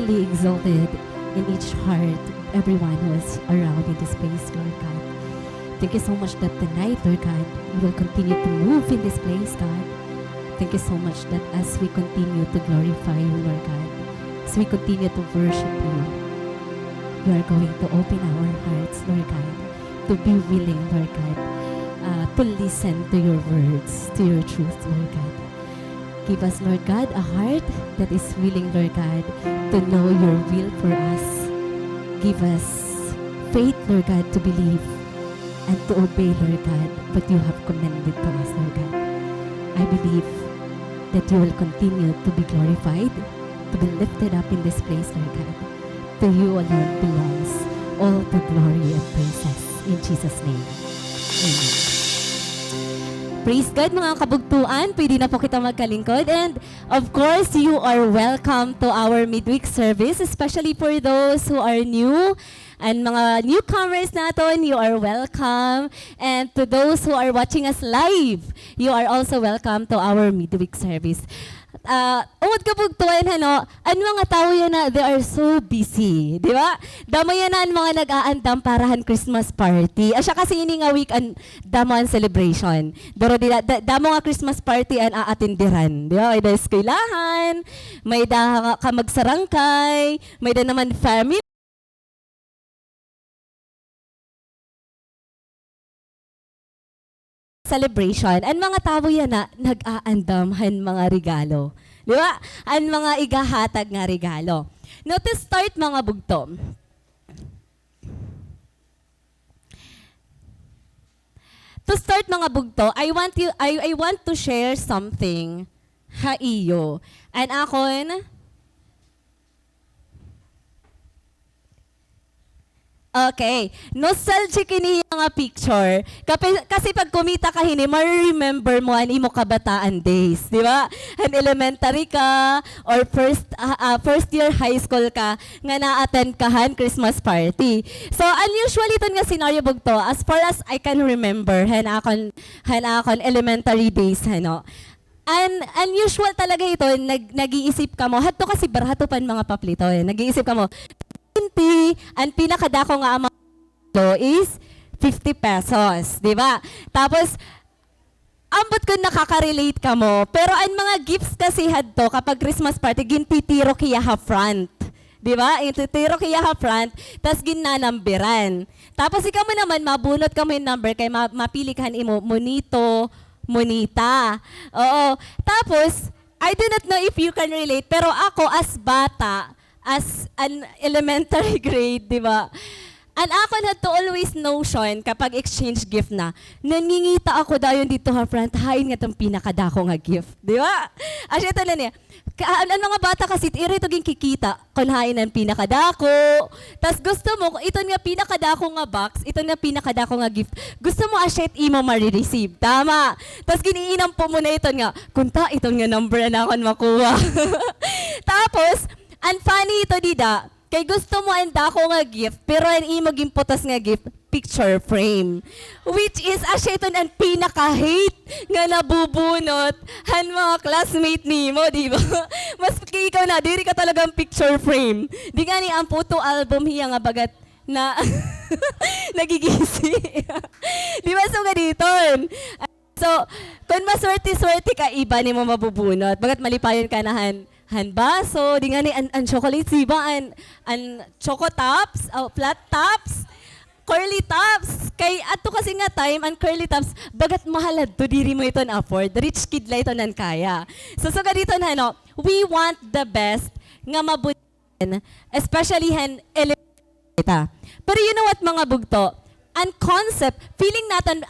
highly exalted in each heart, everyone who is around in this place, Lord God. Thank you so much that tonight, Lord God, we will continue to move in this place, God. Thank you so much that as we continue to glorify you, Lord God, as we continue to worship you, you are going to open our hearts, Lord God, to be willing, Lord God, to listen to your words, to your truth, Lord God. Give us, Lord God, a heart that is willing, Lord God, to know your will for us. Give us faith, Lord God, to believe and to obey, Lord God, what you have commanded to us, Lord God. I believe that you will continue to be glorified, to be lifted up in this place, Lord God. To you alone belongs all the glory and praises. In Jesus' name. Amen. Praise God, mga kabugtuan. Pwede na po kita magkalingkod. And of course, you are welcome to our midweek service, especially for those who are new. And mga newcomers natin, you are welcome. And to those who are watching us live, you are also welcome to our midweek service. Ungod kabugtuan, ano, ang mga tao yan na, they are so busy, di ba? Damo yan na ang mga nag-aandam parahan Christmas party. Asya kasi ini nga week ang damo ang celebration. Doro damo nga Christmas party ang aatindiran, di ba? May da eskwelahan, may da ka magsarangkay, may da naman family celebration. Ang mga tao yan na nag-aandam han mga regalo. Di ba? Ang mga igahatag nga regalo. Now to start, mga bugto. To start, mga bugto, I want to share something ha iyo. And akon okay. Nostalgic ini nga picture. Kasi pag kumita ka hini, ma-remember mo ang imo kabataan days, di ba? An elementary ka or first year high school ka nga na-attend ka han Christmas party. So unusually ito nga scenario bugto as far as I can remember han akon elementary days hano. Unusual talaga ito, nag-iisip ka mo, hadto kasi barato pan mga paplito nag-iisip ka mo, ang pinakadako nga amount is 50 pesos, di ba? Tapos, ambot ko nakaka-relate ka mo, pero ang mga gifts kasi hadto kapag Christmas party, gintitiro kiya ha front. Di ba? Intitiro kiya ha front, tas ginanamberan. Tapos ikaw mo naman, mabunot ka mo yung number, kay mapili ka imo, monito, monita. Oo. Tapos, I do not know if you can relate, pero ako as bata, as an elementary grade, di ba? And ako na to always notion kapag exchange gift na, nangingita ako dayon dito ha front, hain nga itong pinakadako nga gift. Di ba? Asya ito na niya. Ang mga bata kasi, ito ging kikita, kung hain ang pinakadako. Tapos gusto mo, ito nga pinakadako nga box, ito nga pinakadako nga gift, gusto mo asyet imo ma-receive. Tama. Tapos giniinam po muna ito nga, kunta, ito nga number na akong makuha. Tapos, ang funny ito, dida, kay gusto mo ang dako nga gift, pero ang imo gimputas nga gift, picture frame. Which is, asya ito ang pinaka-hate nga nabubunot han mga classmate ni mo, di ba? Mas ikaw na, diri ka talagang picture frame. Di nga ni ang photo album hiya nga bagat na nagigisi. Di ba so ganito? So, kung maswerte-swerte ka, iba ni mo mabubunot. Bagat malipayon ka na han baso, di nga ni an chocolate siba, an choco tops, flat tops, curly tops. Kay ato kasi nga time, an curly tops, bagat mahalad to, diri mo ito na-afford. Rich kid la ito nan kaya. So ganito na, no, we want the best nga mabutin, especially han elementary. Pero you know what, mga bugto, ang concept, feeling natin,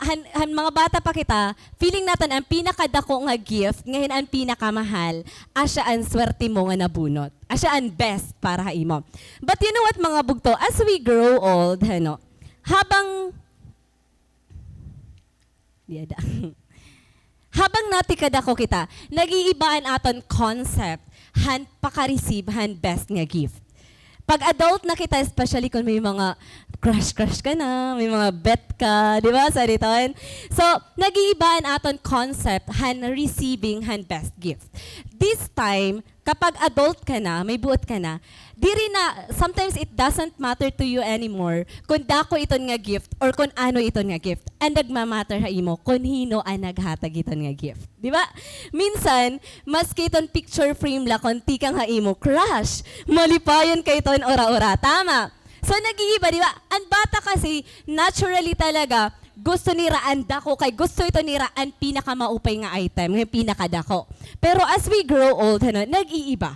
mga bata pa kita, feeling natin ang pinakadako nga gift, ngayon ang pinakamahal, asya ang swerte mo nga nabunot. Asya ang best para imo. But you know what, mga bugto, as we grow old, habang natikadako kita, nag-iibaan aton concept, han paka-receive, han best nga gift. Pag adult na kita, especially kung may mga crush ka na, may mga bet ka, di ba, sa riton? So, nag-iibaan aton concept, han receiving, han best gift. this time, kapag adult ka na, may buot ka na, di rin na, sometimes it doesn't matter to you anymore kung dako iton nga gift or kung ano iton nga gift. Ang nagmamatter ha imo kung hino ang naghatag iton nga gift. Di ba? Minsan, maski iton picture frame la kung ti kang ha imo crush, malipayon kay iton ora-ora. Tama. So nag-iiba, di ba? Ang bata kasi, naturally talaga, gusto ni Raan dako kay gusto ito ni Raan pinakamaupay nga item, yung pinakadako. Pero as we grow old, nag-iiba.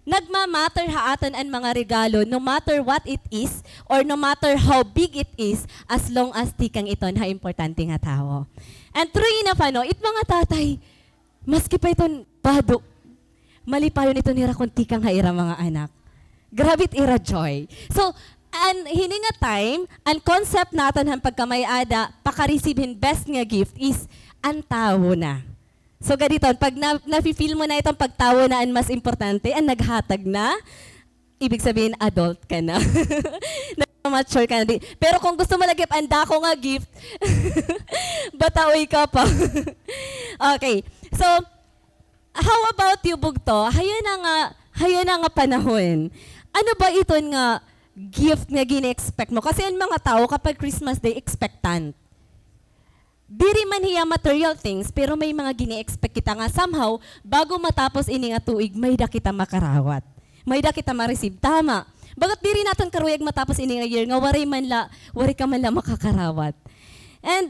Nagmamatter ha aton ang mga regalo no matter what it is or no matter how big it is as long as tikang iton ha importante nga tao. And true enough, it mga tatay, maski pa iton bado, malipayon ito ni Ra kung tikang ha ira mga anak. Grabe ira joy. So, and hininga time, ang concept natin ang pagkamayada, paka-receive best nga gift is ang tao na. So ganito, pag na-feel mo na itong pagtawo na ang mas importante, ang naghatag na, ibig sabihin adult ka na. Na-mature ka na. Pero kung gusto mo lagip, ang dako nga gift, bataoy ka pa. Okay, so, how about you, Bugto? Hayo na nga panahon. Ano ba ito nga gift nga gini-expect mo? Kasi ang mga tao kapag Christmas Day, expectant. Diri man hiya material things, pero may mga gini-expect kita nga somehow, bago matapos ini nga tuig, may da kita makarawat. May da kita ma-receive. Tama. Bagat diri naton karuyag matapos ini nga year, nga wari ka man la makakarawat. And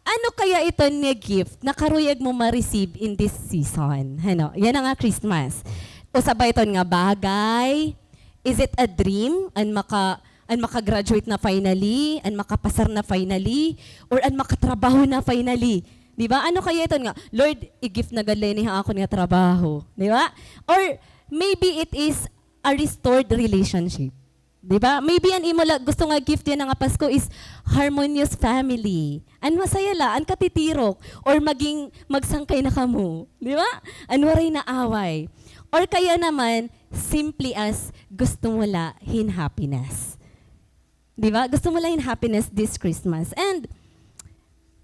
ano kaya ito nga gift na karuyag mo ma-receive in this season? Ano? Yan ang nga Christmas. O sabay ito nga bagay. Is it a dream? Ang maka-graduate na finally? Ang makapasar na finally? Or ang makatrabaho na finally? Di ba? Ano kaya ito nga? Lord, i-gift na galay niya ako nga trabaho. Di ba? Or maybe it is a restored relationship. Di ba? Maybe ang imo gusto nga gift yan nga Pasko is harmonious family. An masaya la, an katitirok. Or magsangkay na kamo. Di ba? An waray na away. Or kaya naman, simply as gusto mo lahin happiness. Di ba? Gusto mo lahin happiness this Christmas. And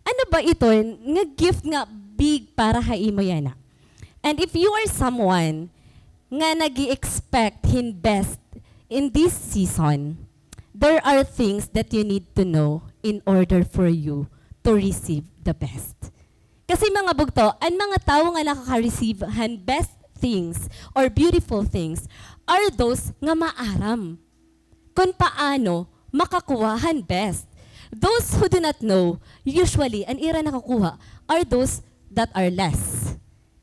ano ba ito? Nga gift nga big para haimo yan na. And if you are someone nga nag-i-expect hin best in this season, there are things that you need to know in order for you to receive the best. Kasi mga Bugto, ang mga tao nga nakaka-receive han best things or beautiful things are those nga maaram. Kung paano makakuwahan best. Those who do not know, usually, ang ira nakakuha are those that are less.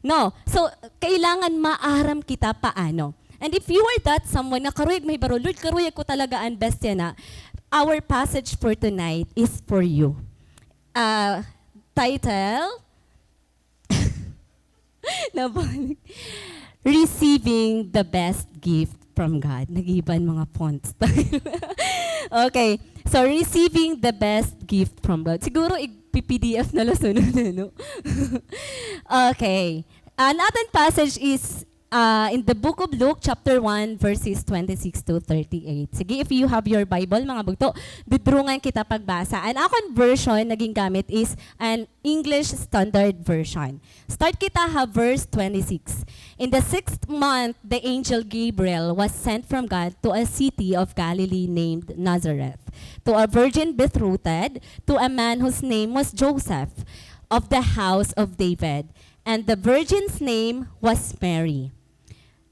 No? So, kailangan maaram kita paano. And if you are that someone na karuyag may baro, Lord, karuyag ko talaga ang best yan na, our passage for tonight is for you. Title? Nabalik. Receiving the best gift from God. Nag-iban mga fonts. Okay. So, receiving the best gift from God. Siguro, i-PDF na lang sunod. No? Okay. Ang ating passage is in the book of Luke, chapter 1, verses 26 to 38. Sige, if you have your Bible, mga Bugto, dudrungan kita pagbasa. Ang akong version naging gamit is an English Standard Version. Start kita ha, verse 26. In the 6th month, the angel Gabriel was sent from God to a city of Galilee named Nazareth, to a virgin betrothed to a man whose name was Joseph, of the house of David. And the virgin's name was Mary.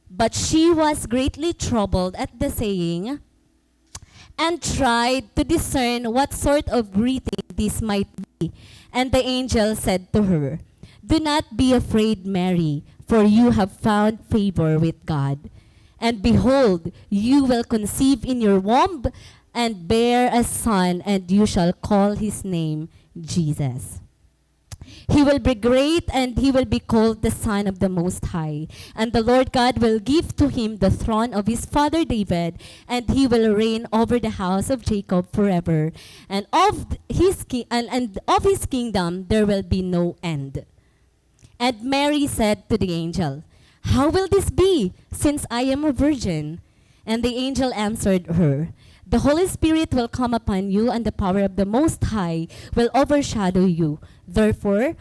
But she was greatly troubled at the saying, and tried to discern what sort of greeting this might be. And the angel said to her, "Do not be afraid, Mary, for you have found favor with God. And behold, you will conceive in your womb and bear a son, and you shall call his name Jesus. He will be great, and he will be called the Son of the Most High. And the Lord God will give to him the throne of his father David, and he will reign over the house of Jacob forever. And of his kingdom there will be no end." And Mary said to the angel, "How will this be, since I am a virgin?" And the angel answered her, "The Holy Spirit will come upon you, and the power of the Most High will overshadow you. Therefore,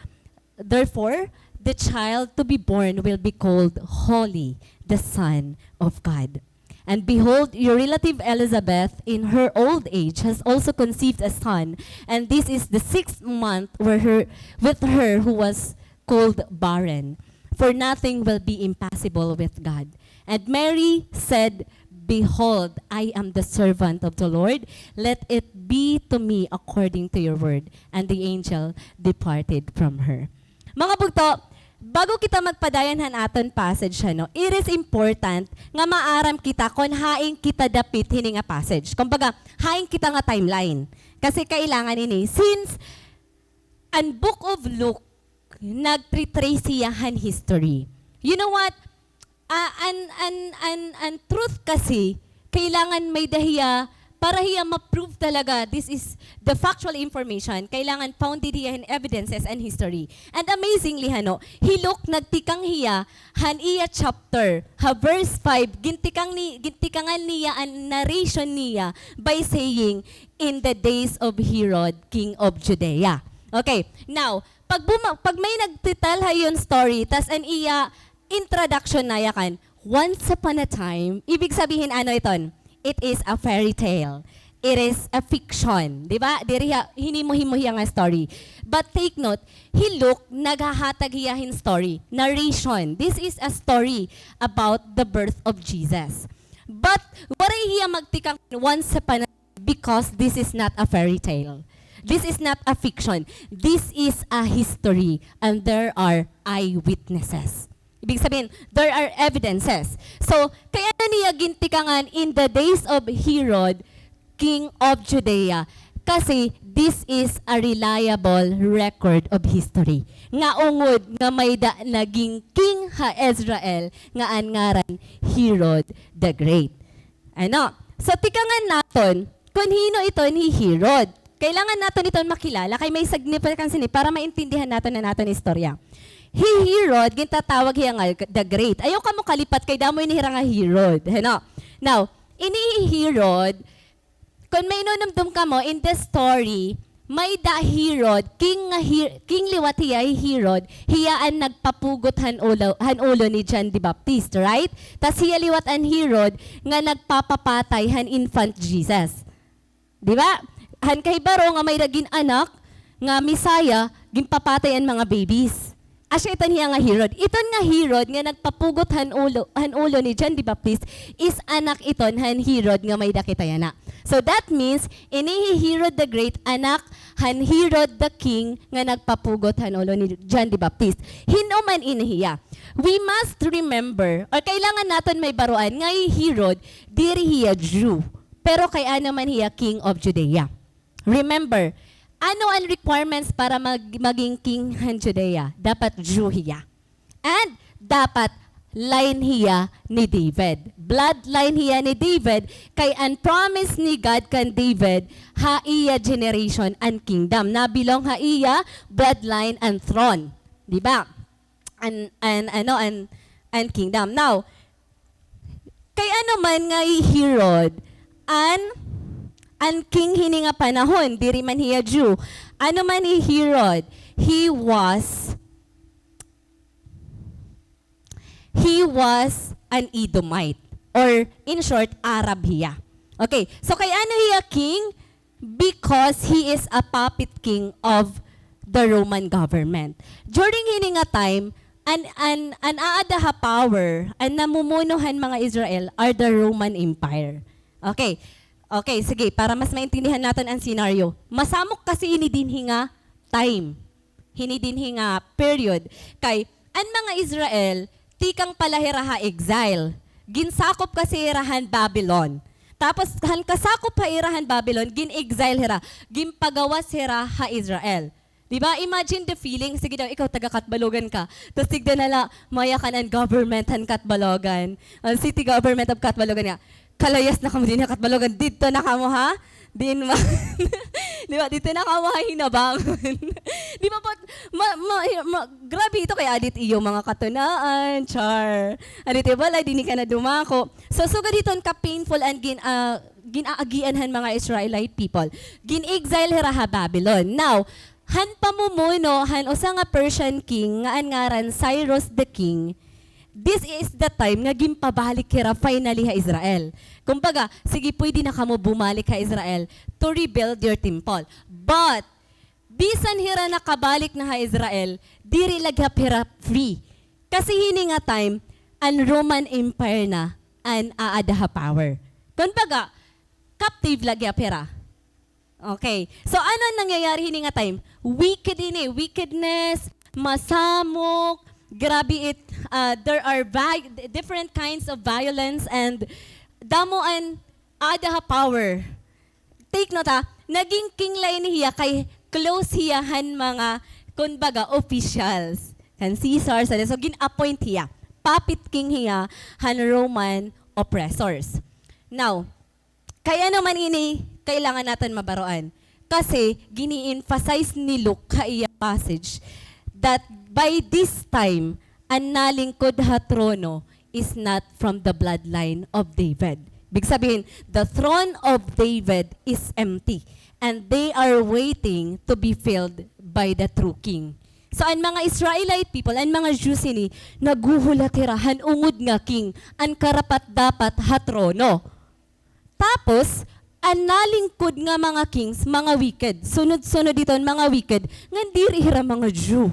the child to be born will be called Holy, the Son of God. And behold, your relative Elizabeth, in her old age, has also conceived a son, and this is the 6th month with her who was called barren. For nothing will be impossible with God. And Mary said, Behold, I am the servant of the Lord. Let it be to me according to your word. And the angel departed from her. Mga bugto, bago kita magpadayanhan aton passage, it is important nga maaram kita kung haing kita dapit hini nga passage. Kumbaga, haing kita nga timeline. Kasi kailangan ini, since ang Book of Luke, nag-retrace siyahan history. You know what? An truth kasi, kailangan may dahiya para hiya ma-prove talaga this is the factual information, kailangan founded hiya in evidences and history. And amazingly, he look nagtikang hiya, han iya chapter, verse 5, gintikangan niya ang narration niya by saying, in the days of Herod, king of Judea. Okay, now, pag may nagtital hayon story, tas an iya introduction na yakan, once upon a time, ibig sabihin ano iton? It is a fairy tale. It is a fiction. Di ba? Hinimo-himo nga story. But take note, he look, naghahatag hiyahin story. Narration. This is a story about the birth of Jesus. But, waray hiya magtikang once upon a time because this is not a fairy tale. This is not a fiction. This is a history. And there are eyewitnesses. Ibig sabihin, there are evidences. So, kaya na niya gintikangan in the days of Herod, king of Judea. Kasi this is a reliable record of history. Nga ungod nga may naging king ha Israel nga angaran Herod the Great. Ano? So, tikangan naton kung hino ito ni Herod. Kailangan natin ito makilala kay may significance ni para maintindihan natin na natin istorya. Herod, gintatawag hiya nga the Great. Ayaw ka mo kalipat kay damoy ni hira nga Herod. Now, ini Herod, kung may inunumdum ka mo, in the story, may da Herod, king liwat hiya Herod, hiyaan nagpapugot han ulo ni John the Baptist, right? Tas hiya liwat an Herod, nga nagpapapatay han infant Jesus. Di ba? Han kay baro nga may daging anak, nga Misaya, ginpapatay ang mga babies. Asya itan hiya nga Herod. Iton nga Herod nga nagpapugot han ulo ni John the Baptist is anak iton han Herod nga may dakitayana. So that means ini Herod the Great anak han Herod the King nga nagpapugot han ulo ni John the Baptist. Hinuman inihiya. We must remember or kailangan naton may baruan nga Herod diri hiya Jew. Pero kay ano man hiya King of Judea. Remember, ano ang requirements para maging king han Judea? Dapat Jew hiya. And dapat line hiya ni David. Bloodline hiya ni David. Kay ang promise ni God kan David, ha iya generation and kingdom. Nabilong ha iya bloodline and throne. Di ba? And kingdom. Now, kay ano man nga Herod, ang king hini nga panahon, diri man hiya Jew. Ano man ni Herod, he was an Edomite. Or, in short, Arab hiya. Okay, so kay ano hiya king? Because he is a puppet king of the Roman government. During hini nga time, an aada ha power, ang namumunuhan mga Israel are the Roman Empire. Okay, sige, para mas maintindihan natin ang scenario. Masamok kasi hinidinhi nga time. Hinidinhi nga period. Kay, ang mga Israel, tikang palahiraha exile. Ginsakop kasi irahan Babylon. Tapos, han kasakop ha irahan Babylon, gin-exile hira. Gimpagawas hira ha Israel. Diba? Imagine the feeling. Sige daw, ikaw taga-Katbalogan ka. Tapos tigda nala, maya ka ng government han Katbalogan. City government of Katbalogan nga. Kalayas na kamo din Katbalogan. Dito na kamo ha? Din man. Di ba? Dito na kamo ha hinabangon. Di ba po? Grabe ito kay Adit iyo mga katunaan. Char. Adit wala, dini ka na dumako. So sugad dito ka painful and ginaagian han mga Israelite people. Gin-exile hira ha Babylon. Now, han pamumuno, han usa nga Persian king, nga ngaran Cyrus the king, this is the time nga gimpabalik kira finally ha Israel. Kumbaga, sige pwede na kamo bumalik ha Israel to rebuild your temple. But, bisan hira nakabalik na ha Israel, diri laghap hira free. Kasi hini nga time, ang Roman Empire na, ang aadaha power. Kumbaga, captive laghap hira. Okay. So, ano nangyayari hini nga time? Wickedness, masamok, grabe it, there are different kinds of violence and damuan adaha power. Take note ha, naging kinglay niya kay close hiyahan mga kumbaga officials. Han Caesar, so gin-appoint hiya. Puppet king hiya han Roman oppressors. Now, kaya naman ini kailangan natin mabaroan. Kasi gini-emphasize ni Luke kaya passage that by this time, ang nalingkod ha trono is not from the bloodline of David. Big sabihin, the throne of David is empty and they are waiting to be filled by the true king. So, ang mga Israelite people, ang mga Jews ini, naguhulatirahan ungod nga king, ang karapat dapat ha trono. Tapos, ang nalingkod nga mga kings, mga wicked, sunod-sunod dito mga wicked, nga diri hira mga Jew.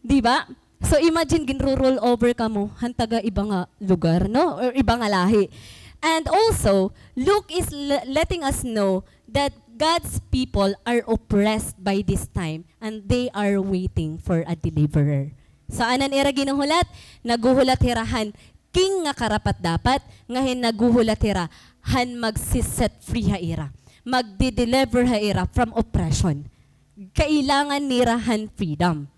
Di ba? So imagine ginro-roll over ka mo, hantaga ibang lugar, no? Or ibang lahi. And also, Luke is letting us know that God's people are oppressed by this time and they are waiting for a deliverer. Sa anan ira ginuhulat, naguhulat hirahan, king nga karapat dapat, ngahin naguhulat hirahan magsiset free ha ira. Magdi-deliver ha ira from oppression. Kailangan nirahan freedom.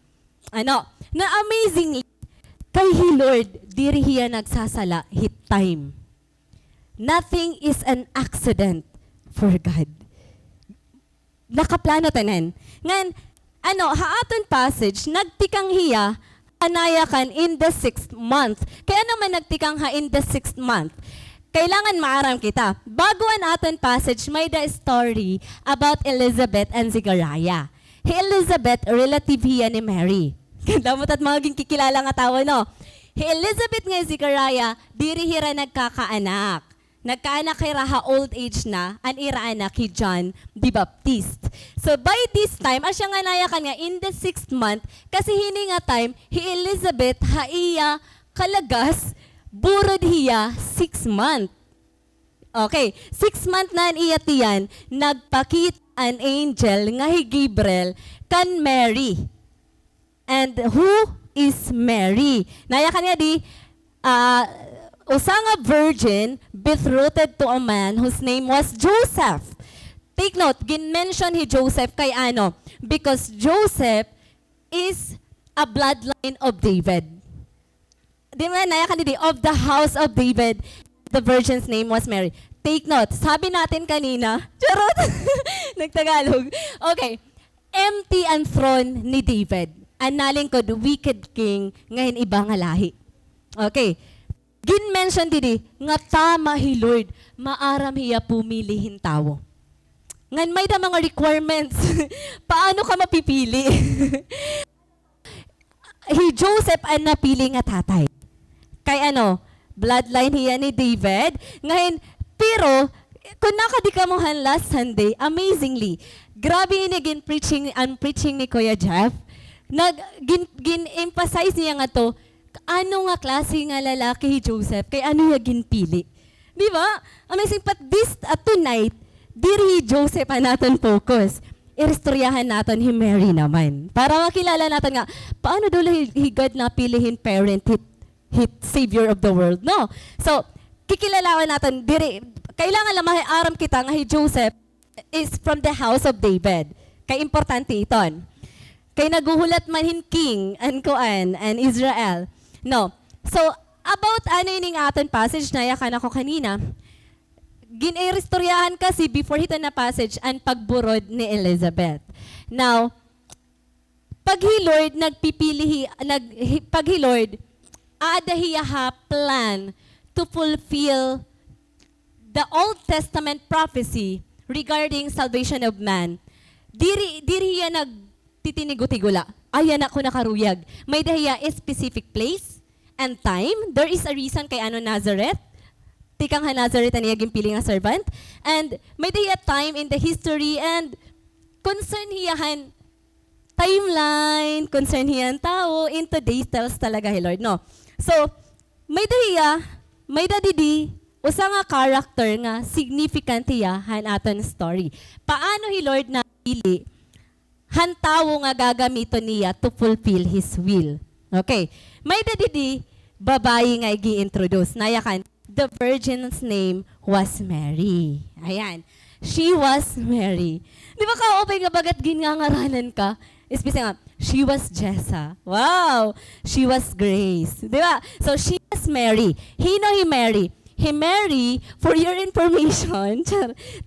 Ano, na amazingly, kay Lord, diri hiya nagsasala hit time. Nothing is an accident for God. Nakaplano tanan. Ngan, ano, haaton passage, nagtikang hiya, anayakan in the 6th month. Kaya naman nagtikang ha in the 6th month. Kailangan maaram kita. Bago ang aton passage, may the story about Elizabeth and Zechariah. Hi Elizabeth, relative hiya ni Mary. Damot at maging kikilala nga tao, no? Hi Elizabeth nga Zechariah, diri hira nagkakaanak. Nagkaanak hira ha old age na, an ira anak hi John the Baptist. So by this time, asya nga nayakan nga in the 6th month, kasi hini nga time, hi Elizabeth ha iya kalagas, burod hiya 6 month. Okay, 6 month na iya tiyan, nagpakit an angel nga hi Gabriel kan Mary. And who is Mary? Nayakan nga di, usa nga virgin betrothed to a man whose name was Joseph. Take note, gin-mention hi Joseph kay ano? Because Joseph is a bloodline of David. Di ba, nayakan di, of the house of David, the virgin's name was Mary. Take note, sabi natin kanina, charot, nagtagalog. Okay, empty ang throne ni David. Ang nalingkod, wicked king, ngayon ibang lahi. Okay, gin-mention didi, nga tama hi Lord, maaram hiya pumilihin tao. Ngan may da mga requirements, paano ka mapipili? Hi Joseph ang napili nga tatay. Kay ano, bloodline hiya ni David. Ngayon, pero, kung nakadi ka mo last Sunday, amazingly, grabe ini preaching ni Kuya Jeff, gin-emphasize niya nga to, ano nga klase nga lalaki si Joseph, kay ano yung ginpili. Di ba? Amazing, but this, tonight, diri Joseph ang natin focus. Irestoryahan natin si Mary naman. Para makilala natin nga, paano daw hi God na pilihin parent, hit savior of the world, no? So, kikilalawan natin, diri, kailangan lang mahiaram kita nga si Joseph is from the house of David. Kay importante iton. Kay naguhulat man hin king and kuan and Israel. No. So, about ano yung aton passage na yakan ako kanina, gin-irestoryahan kasi before hito na passage ang pagburod ni Elizabeth. Now, pag hi Lord pag hi Lord, aadahiya ha plan to fulfill the Old Testament prophecy regarding salvation of man. Diri hiya titinigo-tigula. Ayan ako nakaruyag. May dahiya a specific place and time. There is a reason kay ano Nazareth. Tikang ha Nazareth ang iyaging piling nga servant. And may dahiya time in the history and concern hiyahan timeline, concern hiyan tao, into details talaga, Lord, no? So, may dahiya, may dadidi, usa nga character nga significant hiyahan aton story. Paano Lord na pili han tawo nga gagamito niya to fulfill His will? Okay. May dadidi, babae nga i-introduce. Nayakan, the virgin's name was Mary. Ayan. She was Mary. Di ba kaopay nga bagat ginangaranan ka? Especially nga, she was Jessa. Wow! She was Grace. Di ba? So, she was Mary. Hino hi Mary? Hi Mary, for your information,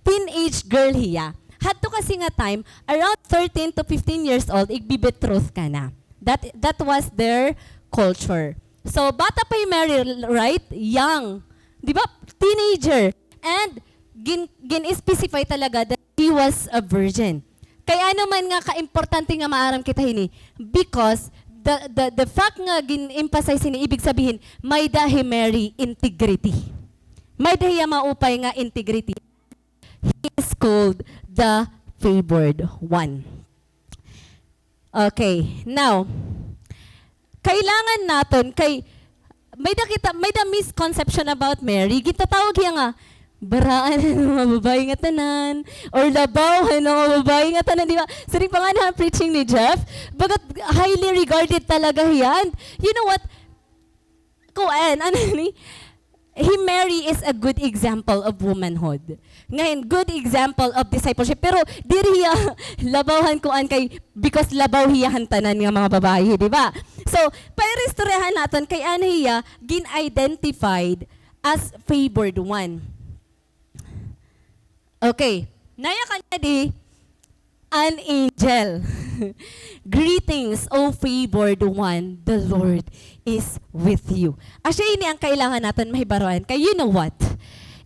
teenage girl hiya. Hadto kasi nga time, around 13 to 15 years old, igbibetroth ka na. That was their culture. So, bata pa hi Mary, right? Young. Di ba? Teenager. And, gin-specify talaga that she was a virgin. Kaya naman nga ka-importante nga maaram kita hini because the fact nga gin-emphasize hini ibig sabihin may dahi Mary integrity. May dahi maupay nga integrity. He is called the favored one. Okay, now kailangan naton kay may da misconception about Mary. Gitatawag hiya nga baraan ng mga babae nga tanan or labaw ng mga babae nga tanan, di ba? So, rin pa nga na preaching ni Jeff, bagat highly regarded talaga yan. You know what? Mary is a good example of womanhood. Ngayon, good example of discipleship. Pero, diri hiya, labawhan ko kay, because labaw hiyahan tanan nga mga babae, di ba? So, pairestorehan natin kay ano hiya, gin-identified as favored one. Okay. Naya ka na di, an angel. Greetings, O favored one, the Lord is with you. Asya ini ang kailangan natin mahibaruan. Kaya you know what?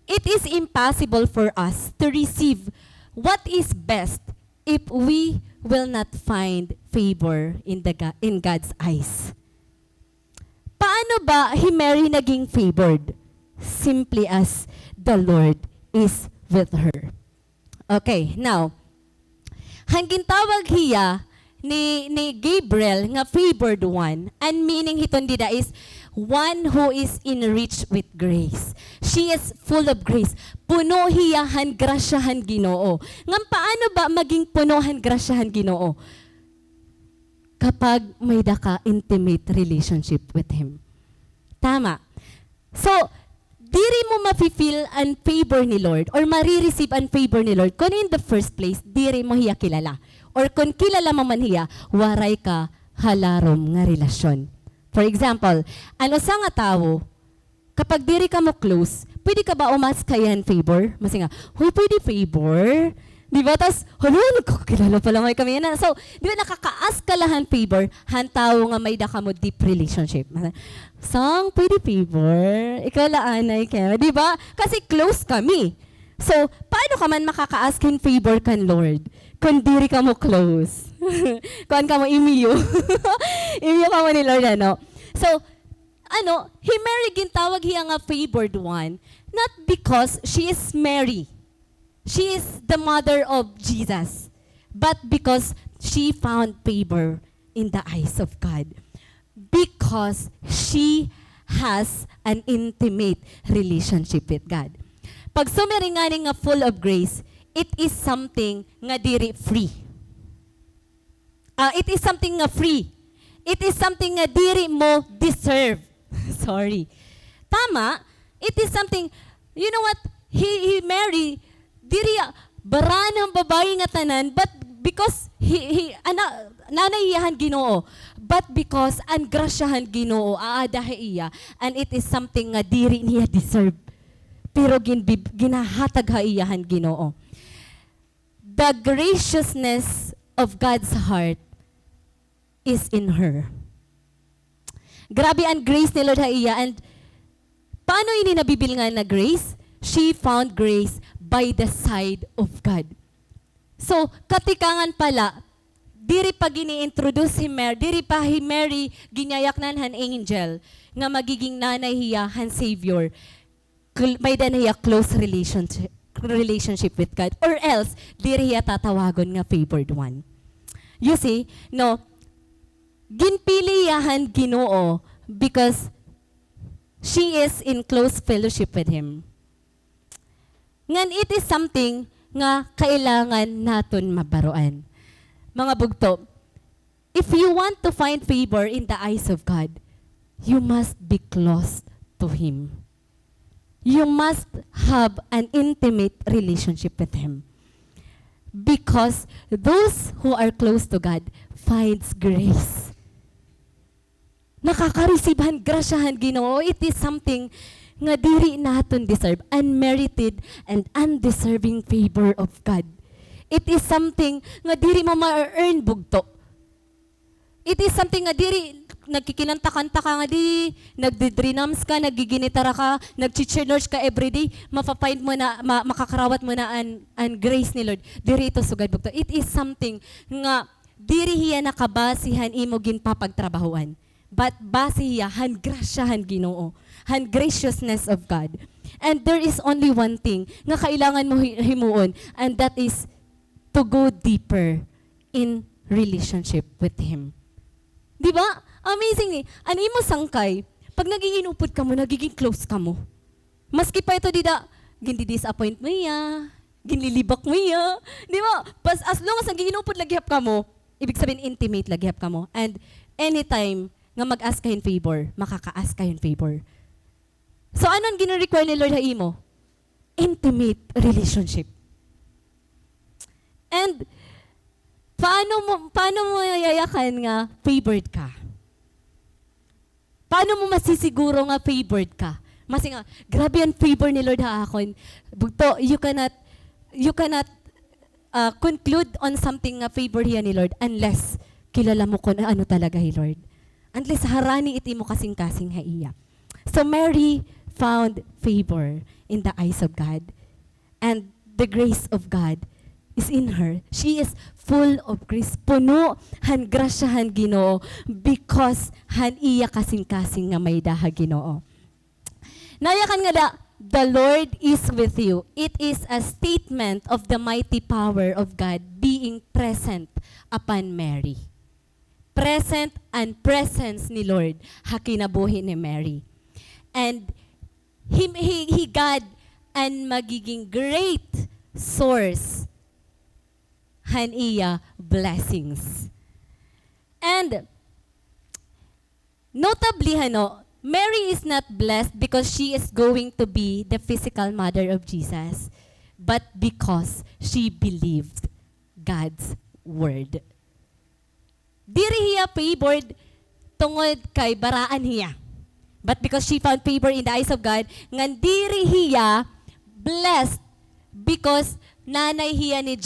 It is impossible for us to receive what is best if we will not find favor in God's eyes. Paano ba Mary naging favored? Simply as the Lord is with her. Okay, now, hanggang tawag hiya ni Gabriel nga favored one, and meaning hiton dida is one who is enriched with grace. She is full of grace. Puno hiyahan grasyahan Ginoo. Ngam paano ba maging punohan grasyahan Ginoo? Kapag may daka intimate relationship with Him. Tama. So, diri mo mafe-feel ang favor ni Lord or marireceive ang favor ni Lord kung in the first place, diri mo hiya kilala. Or kung kilala mo man hiya, waray ka halarom nga relasyon. For example, ano sa nga tao, kapag diri ka mo close, pwede ka ba umas kayan favor? Masi nga, huy, pwede favor? Di ba? Tapos, hala, nagkakilala pala may kami yan. So, di ba nakakaas ka lahan favor, hantaw nga may daka mo deep relationship. Sang, pwede favor? Ikaw laanay ka. Di ba? Kasi close kami. So, paano ka man makakaaskin favor kan Lord? Kung diri ka mo close. Kung ka mo imiyo. Imiyo ka mo ni Lord, ano? So, Mary gintawag hiya nga favored one, not because she is Mary. She is the mother of Jesus, but because she found favor in the eyes of God. Because she has an intimate relationship with God. Pag sumiringani nga full of grace, it is something nga diri free. It is something nga free. It is something nga diri mo deserve. Sorry. Tama? It is something, you know what? Mary, diri baran ang babae nga tanan, but because nanayiyahan Ginoo, but because ang grasyahan Ginoo aadahe iya, and it is something nga diri niya deserve. Pero ginahatag ha iyahan Ginoo. The graciousness of God's heart is in her. Grabe ang grace ni Lord ha iya, and paano ini nabibil nga na grace? She found grace by the side of God. So, katikangan pala, diri pa gini-introduce si Mary, diri pa hi Mary ginyayaknan han angel nga magiging nanay hiya han savior. May dan hiya close relationship with God, or else diri hiya tatawagon nga favored one. You see, no, ginpili yahan Ginoo because she is in close fellowship with Him. Ngan it is something nga kailangan naton mabaruan. Mga bugto, if you want to find favor in the eyes of God, you must be close to Him. You must have an intimate relationship with Him. Because those who are close to God finds grace. Nakakaresibhan, grasyahan Ginoo. It is something nga diri naton deserve, unmerited and undeserving favor of God. It is something nga diri mo ma-earn bugto. It is something nga diri nagkikinanta-kanta ka nga di, nagdidrinams ka, nagiginitara ka, nag-church ka everyday, mapafind mo na, makakarawat mo na an grace ni Lord. Diri ito sugad bugto. It is something nga diri hiya nakabasihan imo ginpapagtrabahuan. But base hiya han grasyahan Ginoo, han graciousness of God. And there is only one thing nga kailangan mo himuon, and that is to go deeper in relationship with Him. Di ba? Amazing ni. Ano mo sangkay, pag naging inupod ka mo, nagiging close ka mo. Maski pa ito dida, gindi-disappoint mo iya, ginlilibak mo iya. Di ba? As long as naging inupod laghihap ka mo, ibig sabihin intimate laghihap ka mo. And anytime nga mag-ask ka in favor, makaka-ask ka in favor. So anong gina-require ni Lord haimo? Intimate relationship. And paano mo yayakan nga favored ka? Paano mo masisiguro nga favored ka? Kasi nga, grabe ang favor ni Lord ha akon. Bugto, you cannot conclude on something nga favor hiya ni Lord unless kilala mo kung ano talaga hi Lord. Unless harani iti mo kasing-kasing ha iya. So Mary found favor in the eyes of God. And the grace of God is in her. She is full of grace. Puno han grasyahan Ginoo because han iya kasing-kasing nga may daha Ginoo. Nayakan nga da, the Lord is with you. It is a statement of the mighty power of God being present upon Mary. Present and presence ni Lord hakinabuhi ni Mary. And He God and magiging great source han iya blessings. And notably Mary is not blessed because she is going to be the physical mother of Jesus, but because she believed God's word. Diri hiya favored tungod kay baraan hiya. But because she found favor in the eyes of God, ngan diri hiya blessed because nanay hiya ni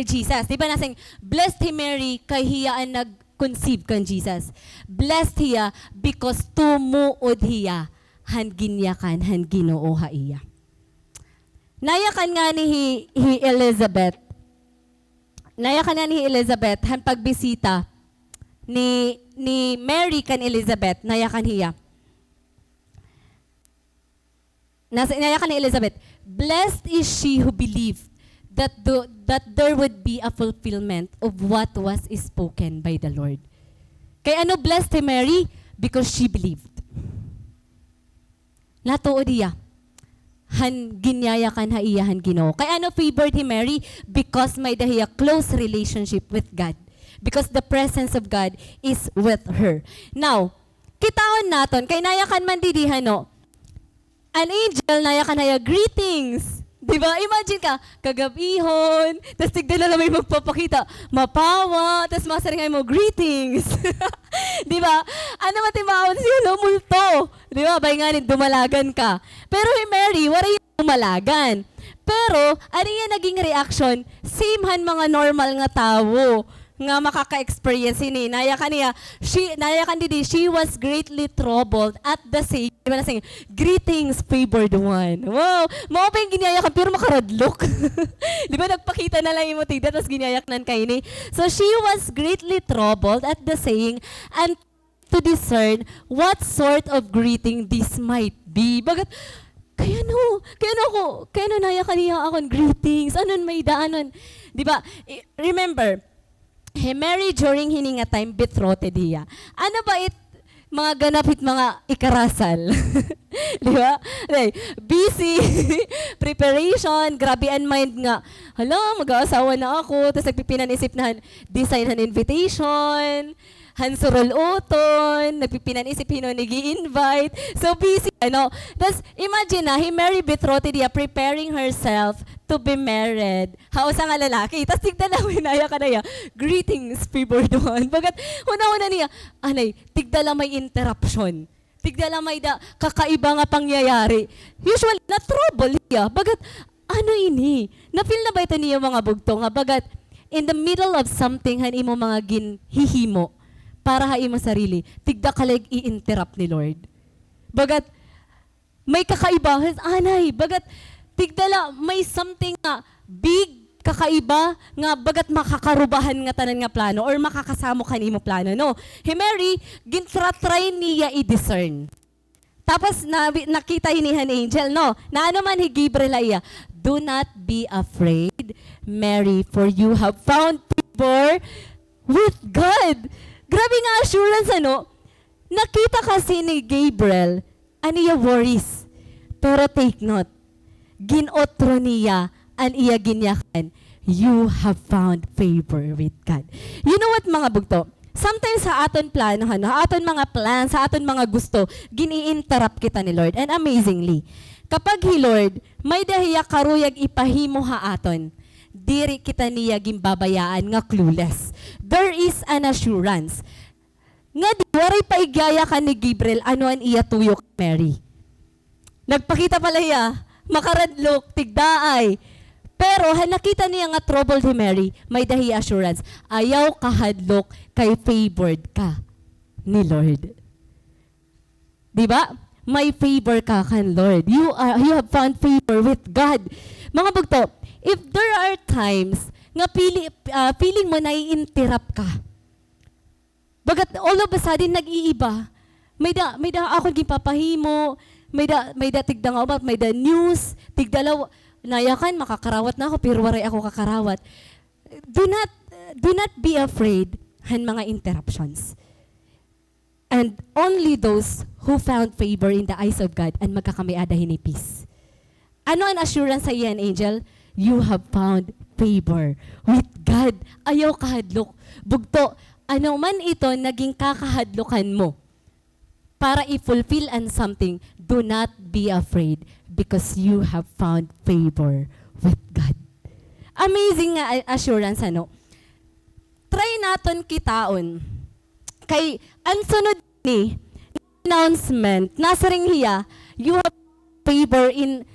Jesus. Di ba nasing, blessed hi Mary kay hiya ang nag-conceive kan Jesus. Blessed hiya because tumuod hiya han ginyakan han Ginoo ha iya. Nayakan nga ni Elizabeth. Nayakan nga ni Elizabeth han pagbisita ni Mary kan Elizabeth. Nayakan hiya. Nayakan ni Elizabeth. Blessed is she who believed that there would be a fulfillment of what was spoken by the Lord. Kaya ano blessed si Mary? Because she believed. Natuod iya. Han ginyayakan ha iya han Ginoo. Kaya ano favored hi Mary? Because may dahiya close relationship with God. Because the presence of God is with her. Now, kitawan naton, kay nayakan man didihan an angel nayakan haya greetings. Diba? Imagine ka, kagabihon, tapos tigdala na may magpapakita, mapawa, tapos masaringay mo, greetings. Diba? Ano matimawad siya, multo. Diba? Bayanganin, dumalagan ka. Pero Mary, waray dumalagan. Pero, ano yan naging reaction? Same han mga normal nga tao. nga makaka-experience ini. Naya kaniya, she was greatly troubled at the same, di ba na saying, greetings, favored one. Wow! Mao pa yung ginayakan, pero makaradlok. Di ba nagpakita na lang yung tigda, tapos ginayaknan kayo ni. So she was greatly troubled at the saying, and to discern what sort of greeting this might be. Bagat, kaya naya kaniya akong greetings. Anon may daanon. Di ba? Remember, Mary during hininga time, betrothed hiya. Ano ba mga ganapit mga ikarasal? Di ba? Okay. Busy, preparation, grabe and mind nga. Hala, mag-aasawa na ako. Tapos nagpipinan-isip na design ng invitation, hansurol uton, nagpipinan-isip nag-i-invite. So busy, ano. Tapos imagine na, Mary betrothed hiya, preparing herself to be married. Hausa nga lalaki. Tapos tigda na, winaya ka na ya, greetings, favored one. Bagat, una-una niya, anay, tigda lang may interruption. Tigda lang may kakaiba nga pangyayari. Usually, na-trouble niya. Bagat, ano ini? Na-feel na ba ito niya mga bugto nga? Bagat, in the middle of something, han imo mga ginhihimo, para ha imo sarili, tigda kalag i-interrupt ni Lord. Bagat, may kakaiba, anay, bagat, tigdala, may something nga big, kakaiba, nga bagat makakarubahan nga tanan nga plano or makakasamo kanimo plano, no? Mary, try niya i-discern. Tapos nakita inihan angel, no? Na ano man Gabriel ay, do not be afraid, Mary, for you have found favor with God. Grabe nga assurance, ano? Nakita kasi ni Gabriel, aniya worries. Pero take note, ginotro niya an iya ginyakan, you have found favor with God. You know what mga bugto? Sometimes sa aton plano, aton mga plan, sa aton mga gusto, gini-interrupt kita ni Lord. And amazingly, kapag Lord, may dahiya karuyag ipahimo ha aton, diri kita niya gimbabayaan nga clueless. There is an assurance. Nga di, waray paigaya ka ni Gabriel, ano an iya tuyok, Mary. Nagpakita pala iya, makaradlok, tigdaay. Pero nakita niya nga troubled si Mary, may dahi assurance, ayaw kahadlok kay favored ka ni Lord. Di ba? May favor ka kan Lord. You have found favor with God. Mga bugto, if there are times nga feeling mo na i-interrupt ka, bagat all of a sudden nag-iiba, may da ako gipapahimo, may da tigda nga about, may da news, tigdalaw, nayakan, makakarawat na ako, pero waray ako kakarawat. Do not be afraid han mga interruptions. And only those who found favor in the eyes of God and magkakamiada ni peace. Ano ang assurance sa iyan, angel? You have found favor with God. Ayaw kahadlok. Bugto, ano man ito naging kakahadlokan mo para i-fulfill and something, do not be afraid because you have found favor with God. Amazing nga assurance, ano? Try naton kitaon. Kay, ang sunod ni, announcement, nasa ring hiya, you have favor in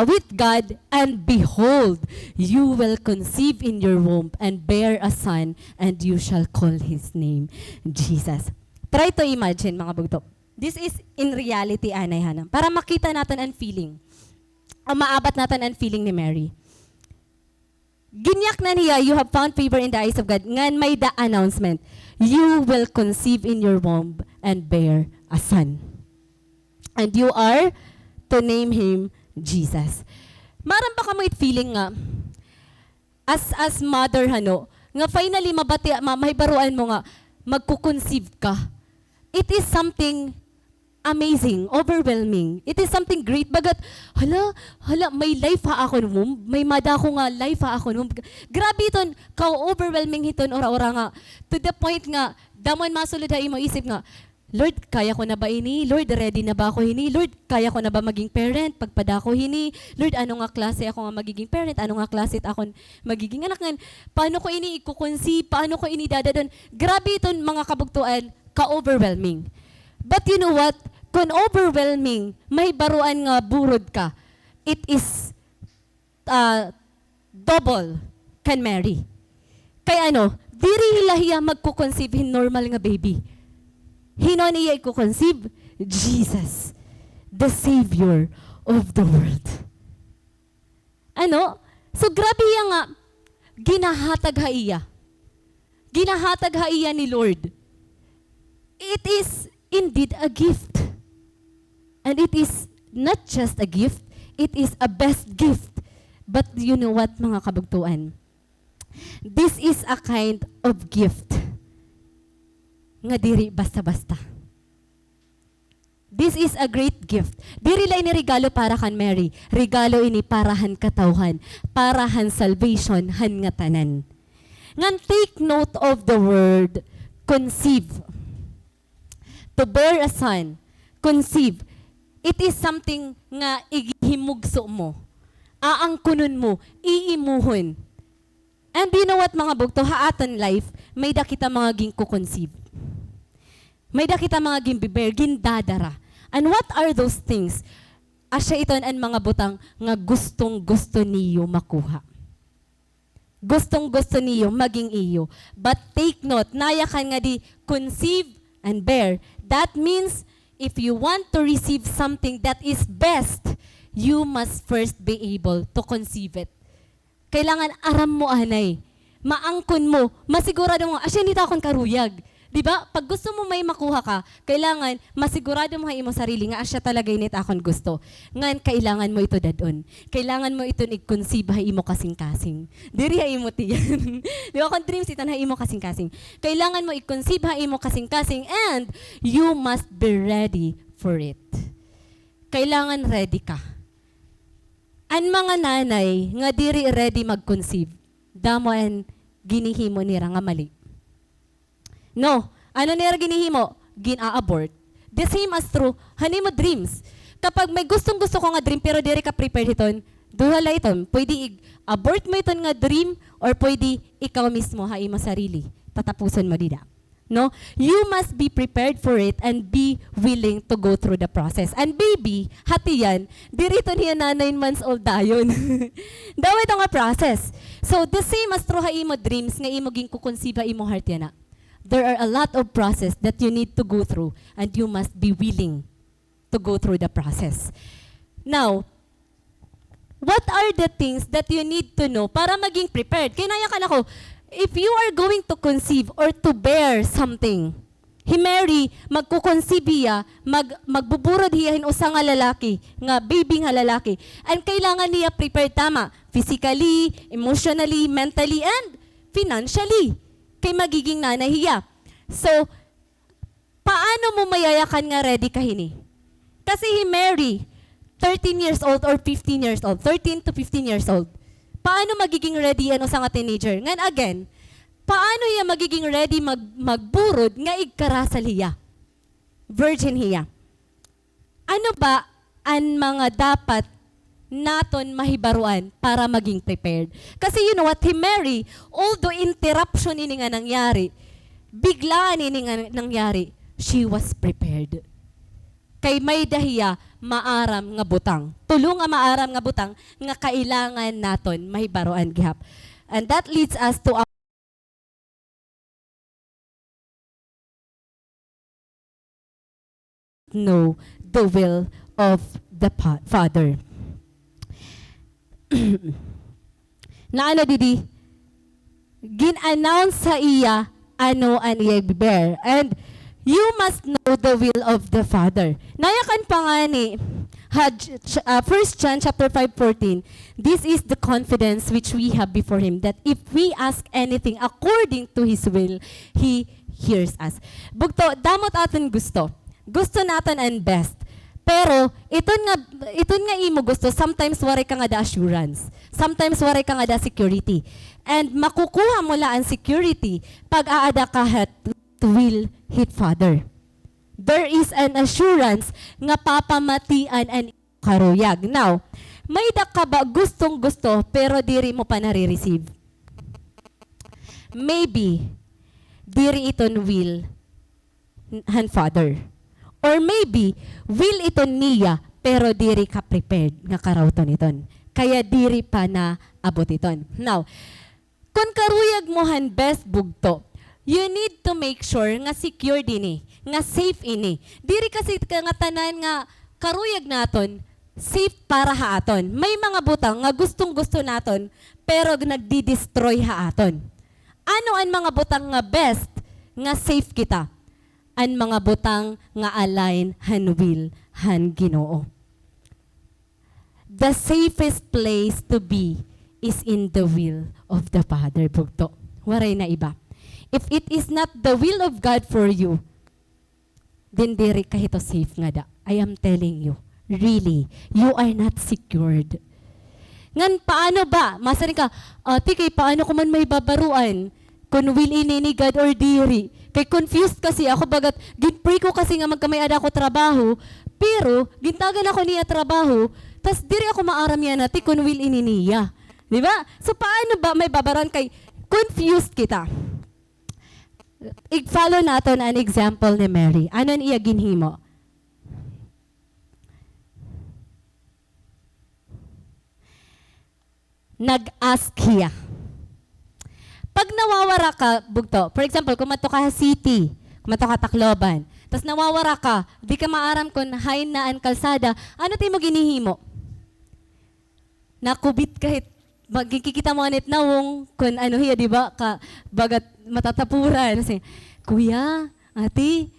with God, and behold, you will conceive in your womb and bear a son, and you shall call his name Jesus. Try to imagine, mga bugto. This is in reality, anay hanam. Para makita natin ang feeling. Maabat natin ang feeling ni Mary. Ginyak na niya, you have found favor in the eyes of God. Ngan may the announcement, you will conceive in your womb and bear a son. And you are to name him Jesus. Maram pa ka may feeling nga, as mother, nga finally mahibaruan mo nga, magkukonceive ka. It is something amazing, overwhelming. It is something great. Bagat, may life ha ako nung, may mada ko nga life ha ako nung. Grabe iton, ka-overwhelming iton, ora-ora nga. To the point nga, damon masulod ha imo isip nga, Lord, kaya ko na ba ini? Lord, ready na ba ako ini? Lord, kaya ko na ba maging parent? Pagpada ko ini? Lord, ano nga klase ako nga magiging parent? Ano nga klase ako magiging anak? Paano ko ini ikukonsi? Paano ko ini dadadon? Grabe iton mga kabugtuan, ka-overwhelming. But you know what? Kung overwhelming, may baruan nga burod ka, it is double can Mary. Kaya Diri hilahiya magkukonceive normal nga baby. Hino niya ikukonceive? Jesus, the Savior of the world. Ano? So grabe yan nga, ginahatag ha iya. Ginahatag ha iya ni Lord. It is indeed a gift. And it is not just a gift, it is a best gift. But you know what, mga kabugtuan? This is a kind of gift nga diri basta-basta. This is a great gift. Diri la ini regalo para kan Mary. Regalo ini para han katawhan, para han salvation, han nga tanan. Ngan take note of the word conceive. To bear a son, conceive. It is something nga igihimugso mo. Aangkunon mo, iimuhon. And you know what, mga bugto, haatan life, may da kita mga ging kukonceive. May da kita mga ging biber, gindadara. And what are those things? Asya iton ang mga butang nga gustong-gusto niyo makuha. Gustong-gusto niyo maging iyo. But take note, nayakan nga di conceive and bear. That means, if you want to receive something that is best, you must first be able to conceive it. Kailangan aram mo anay. Maangkon mo. Masigurado mo, asya nita akong karuyag. Diba? Pag gusto mo may makuha ka, kailangan masigurado mo imo sarili nga asya talaga init akong gusto. Ngan kailangan mo ito dadon. Kailangan mo ito i-conceive ha imo kasing-kasing. Diri ha imo tiyan. Diba kung dreams itan ha imo kasing-kasing. Kailangan mo i-conceive ha imo kasing-kasing and you must be ready for it. Kailangan ready ka. Ang mga nanay nga diri ready mag-conceive, damo and ginihimo nira nga mali. No, ano nira ginihimo? Gina-abort. The same as true, hanimo dreams. Kapag may gustong-gusto ko nga dream pero diri ka prepared iton, duhala iton, pwede abort mo iton nga dream or pwede ikaw mismo ha imo sarili. Tatapuson mo dida. No? You must be prepared for it and be willing to go through the process. And baby, hati yan, dirito niya na 9 months old dayon. Daw ito nga process. So the same as true ha imo dreams, nga imo ging kukonsiba imo heart yan na. There are a lot of process that you need to go through and you must be willing to go through the process. Now, what are the things that you need to know para maging prepared? Kinaya ka na ko, if you are going to conceive or to bear something, Mary, magkukonceive hiya, magbuburod hiya usa nga lalaki, nga baby nga lalaki. And kailangan niya prepared tama, physically, emotionally, mentally, and financially. Kay magiging nanay hiya. So, paano mo mayayakan nga ready ka hini? Kasi Mary, 13 years old or 15 years old, 13 to 15 years old, paano magiging ready ano sa nga teenager? Ngan again, paano hiya magiging ready magburod nga igkarasal hiya? Virgin hiya. Ano ba ang mga dapat naton mahibaruan para maging prepared? Kasi you know what, Mary, although interruption ini nga nangyari, biglaan ini nga nangyari, she was prepared. Kay may dahiya maaram nga butang. Tulo nga maaram nga butang nga kailangan naton mahibaruan gihap. And that leads us to know the will of the Father. Na ano didi, gin-announce sa iya ano ang iya bear. And you must know the will of the Father. Nayakan pa nga ni 1 John chapter 5:14, this is the confidence which we have before Him, that if we ask anything according to His will, He hears us. Bugto, damot aton gusto. Gusto natin ang best. Pero, iton nga imo gusto, sometimes waray ka nga da assurance. Sometimes waray ka nga da security. And makukuha mo la ang security pag aada ka to will hit Father. There is an assurance nga papamatian ang karuyag. Now, may da ka ba gustong gusto pero diri mo pa nare-receive? Maybe, diri iton will han Father. Or maybe, will ito niya, pero diri ka prepared nga karawton iton. Kaya diri pa na abot iton. Now, Kung karuyag mo han best bugto, you need to make sure nga secure din nga safe ini. Diri kasi nga tanan nga karuyag naton, safe para haaton. May mga butang nga gustong-gusto naton, pero nagdi-destroy haaton. Ano ang mga butang nga best, nga safe kita? Ang mga butang nga align han will, han Ginoo. The safest place to be is in the will of the Father, bugto. Waray na iba. If it is not the will of God for you, then diri kahito safe nga da. I am telling you, really, you are not secured. Ngan paano ba? Masaring ka, ati kay paano ko man may babaruan? Kung will ini ni God or diri. Kay confused kasi ako bagat, ginpray ko kasi nga magkamay ada ko trabaho, pero gintagan ako niya trabaho, tas diri ako maaram yan ati kung will ini niya. Di ba? So paano ba may babaruan kay confused kita? I-follow natin an example ni Mary. Ano niya ginhimo? Nag-ask hiya. Pag nawawara ka, bugto, for example, kung mato ka city, kung mato ka Tacloban, tapos nawawara ka, di ka maaram kung hain na ang kalsada, ano tayo mo ginihimo? Nakubit kahit magkikita mo anit nawong kung ano hiya, di ba? Bagat matatapuran. Kasi, kuya, ate,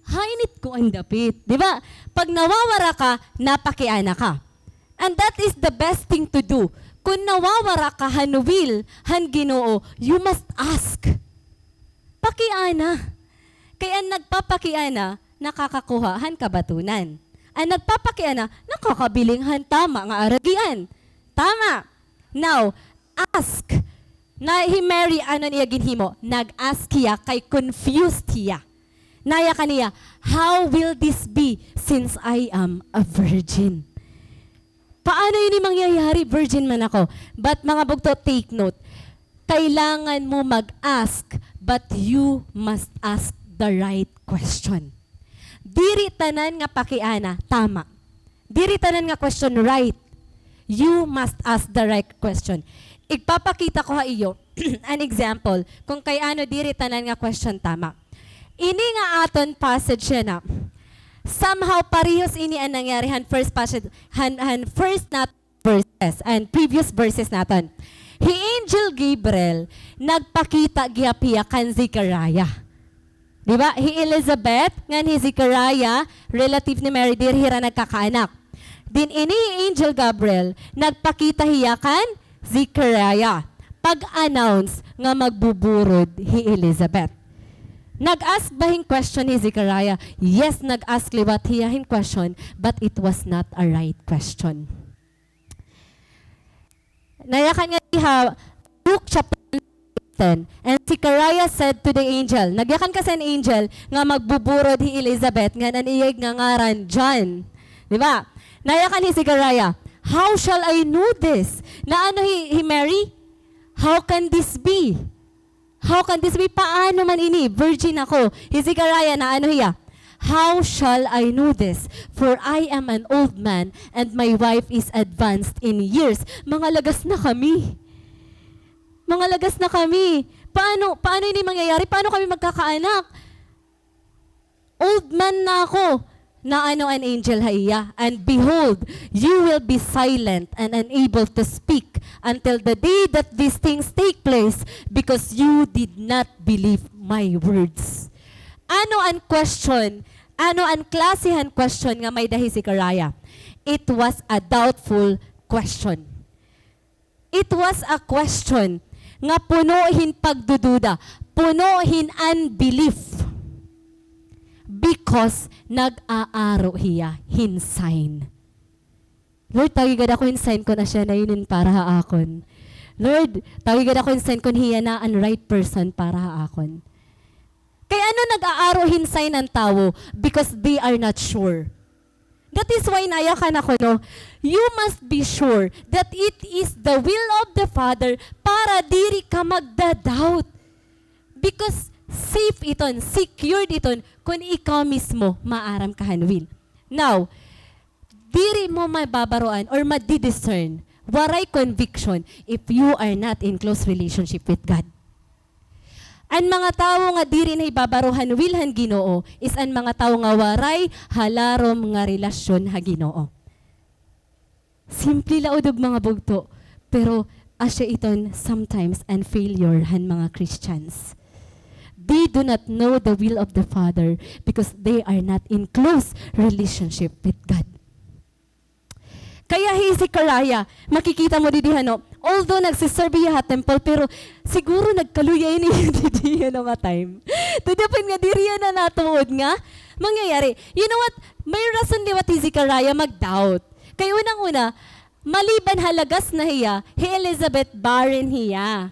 hainit ko ang dapit. Di ba? Pag nawawara ka, napakiana ka. And that is the best thing to do. Kung nawawara ka, han will, han Ginoo, you must ask. Pakiana. Kaya nagpapakiana, nakakakuha han kabatunan. Ang nagpapakiana, nakakabiling han tama nga aragian. Tama. Now, ask. Na Mary, ano niya ginhimo? Nag-ask hiya, kay confused hiya. Naya kaniya, how will this be since I am a virgin? Paano yun yung mangyayari? Virgin man ako. But mga bugto, take note. Kailangan mo mag-ask, but you must ask the right question. Diri tanan nga pakiana, tama. Diri tanan nga question, right. You must ask the right question. Igpapakita ko ha iyo an example kung kay ano diri tanan nga question tama. Ini nga aton passage siya na. Somehow parehas ini ang nangyari han first passage han first not verses and previous verses naton. Hi Angel Gabriel nagpakita giapia kan Zechariah. Di ba? Hi Elizabeth ngan hi Zechariah relative ni Mary diri hira nagkakaanak. Din ini Angel Gabriel nagpakita hiya kan Zechariah pag-announce nga magbuburod hi Elizabeth. Nag-ask ba hing question ni Zechariah? Yes, nag-ask liwat hiya hing question, but it was not a right question. Nayakan nga iha, Luke chapter 10, and Zechariah said to the angel, nagyakan kasi an angel, nga magbuburod hi Elizabeth, nga naniyag nga ngaran John. Di ba? Nayakan ni Zechariah, how shall I know this? Na ano hi Mary? How can this be? How can this be? Paano man ini? Virgin ako. Zechariah na ano hiya? How shall I know this? For I am an old man and my wife is advanced in years. Mga lagas na kami. Mga lagas na kami. Paano ini mangyayari? Paano kami magkakaanak? Old man na ako. Na ano an angel haiya? And behold, you will be silent and unable to speak until the day that these things take place because you did not believe my words. Ano ang question? Ano ang klasihan question nga may dahi si Zechariah? It was a doubtful question. It was a question nga punuhin pagdududa, punuhin unbelief. Because nag-aaro hiya hinsign. Lord, tagigad ako hinsign ko na siya na yun para haakon. Lord, tagigad ako hinsign ko hiya na ang right person para haakon. Kaya ano nag-aaro hinsign ng tao? Because they are not sure. That is why nayakan ako, no? You must be sure that it is the will of the Father para diri ka magda-doubt. Because safe iton, secured iton, kung ikaw mismo maaram ka hanwil. Now, diri mo mababaroan or madidiscern Waray conviction if you are not in close relationship with God. Ang mga tao nga diri na ibabaruhan wilhan Ginoo is ang mga tao nga waray halarom nga relasyon ha Ginoo. Simple laod og mga bugto, pero asya iton sometimes and failure han mga Christians. They do not know the will of the Father because they are not in close relationship with God. Kaya si Karaya, makikita mo didihano, although nagsiserve ha temple, pero siguro nagkaluyay niya didihano nga time. Tudapin nga diriya na natuod nga, mangyayari. You know what? May rason di what si Karaya mag-doubt. Kaya unang-una, maliban halagas na hiya, Elizabeth barren hiya.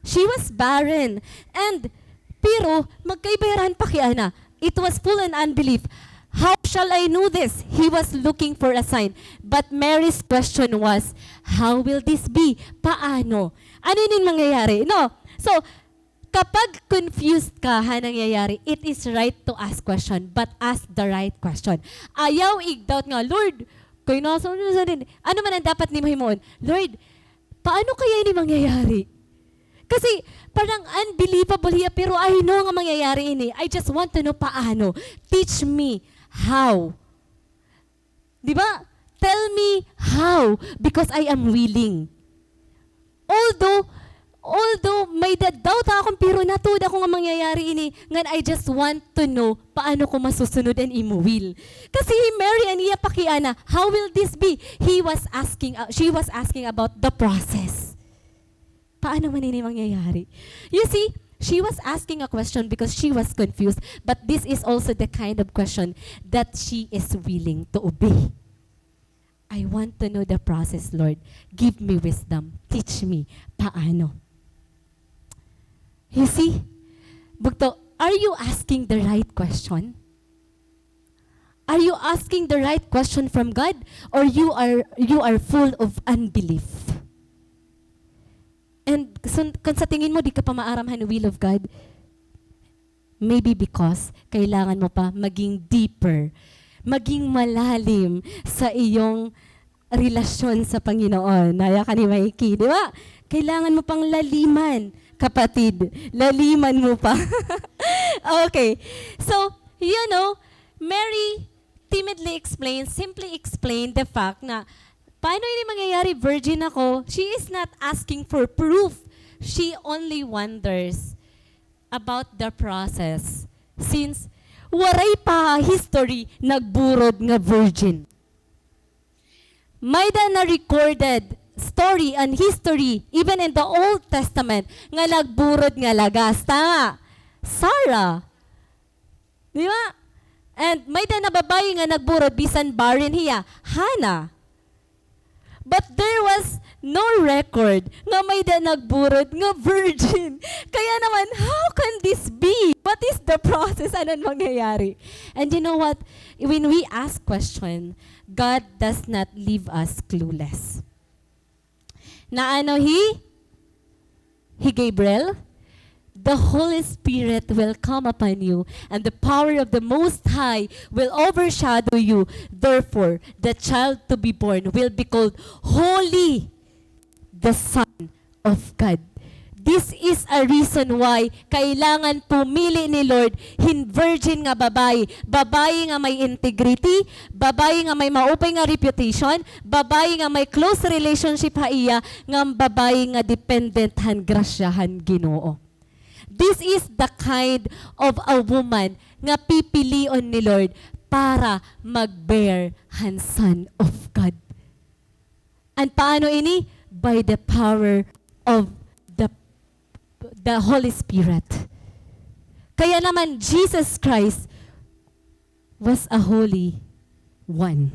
She was barren. And, pero, magkaibayaran pa kaya na. It was full in unbelief. How shall I know this? He was looking for a sign. But Mary's question was, how will this be? Paano? Ano yung mangyayari? No. So, kapag confused ka ha nangyayari, it is right to ask question, but ask the right question. Ayaw i-doubt nga, Lord, kayo nasa din. Ano man ang dapat ni mahimuon? Lord, paano kaya ini mangyayari? Kasi parang unbelievable hiya, pero I know nga mangyayari ini. I just want to know paano. Teach me how. Di ba? Tell me how, because I am willing. Although may doubt akong, pero natuod ako nga mangyayari ini, ngan I just want to know paano ko masusunod and imuwil. Kasi Mary and iya pakiana, how will this be? She was asking about the process. Paano man ini mangyayari? You see, she was asking a question because she was confused, but this is also the kind of question that she is willing to obey. I want to know the process, Lord. Give me wisdom. Teach me. Paano? You see, Bugto, are you asking the right question? Are you asking the right question from God, or you are full of unbelief? And kung sa tingin mo di ka pa maaramhan ng will of God, maybe because kailangan mo pa maging deeper, maging malalim sa iyong relasyon sa Panginoon. Naya ka ni Mikey, di ba? Kailangan mo pang laliman, kapatid. Laliman mo pa. Okay. So, Mary timidly simply explained the fact na paano ini mangyayari, virgin ako? She is not asking for proof. She only wonders about the process. Since waray pa history nagburod nga virgin. May na recorded story and history, even in the Old Testament, nga nagburod nga lagas. Tama. Sarah. Di ba? And may na babae nga nagburod, bisan barren hiya. Hannah. But there was no record nga may nagburod nga virgin. Kaya naman, how can this be? What is the process? Anong mangyayari? And you know what? When we ask question, God does not leave us clueless. Na He Gabriel, the Holy Spirit will come upon you, and the power of the Most High will overshadow you. Therefore, the child to be born will be called Holy, the Son of God. This is a reason why kailangan pumili ni Lord virgin nga babae. Babae nga may integrity, babae nga may maupay nga reputation, babae nga may close relationship ha iya, nga babae nga dependent han grasyahan Ginoo. This is the kind of a woman nga pipilion ni Lord para mag-bear han Son of God. And paano ini? By the power of the Holy Spirit. Kaya naman, Jesus Christ was a holy one.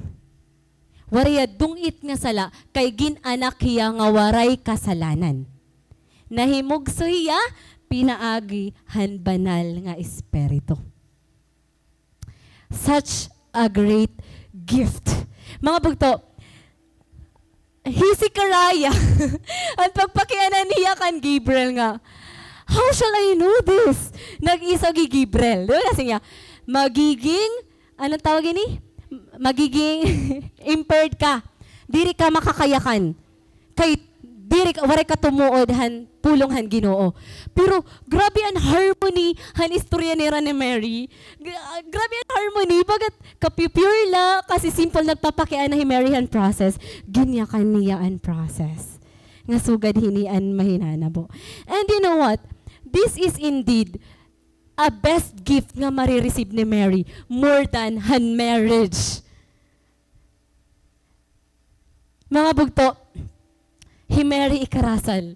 Waray dungit nga sala, kay ginanak hiya nga waray kasalanan. Nahimugso hiya, pinaagi han banal nga espiritu. Such a great gift. Mga bugto, si Karaya, at pagpakianan niya kan Gabriel nga, how shall I know this? Nag-isa Gabriel. Doon kasi nga, magiging, anong tawag ini? Magiging impaired ka. diri ka makakayakan. Kay diri waray ka tumuod pulonghan Ginoo. Pero grabe ang harmony han istorya ni Mary. Grabe ang harmony bagat kapipure la kasi simple nagpapakian na Mary han process. Ginya kaniya ang process. Nga sugad hinian mahinanabo. And you know what? This is indeed a best gift nga marireceive ni Mary more than han marriage. Mga bugto, Mary ikarasal.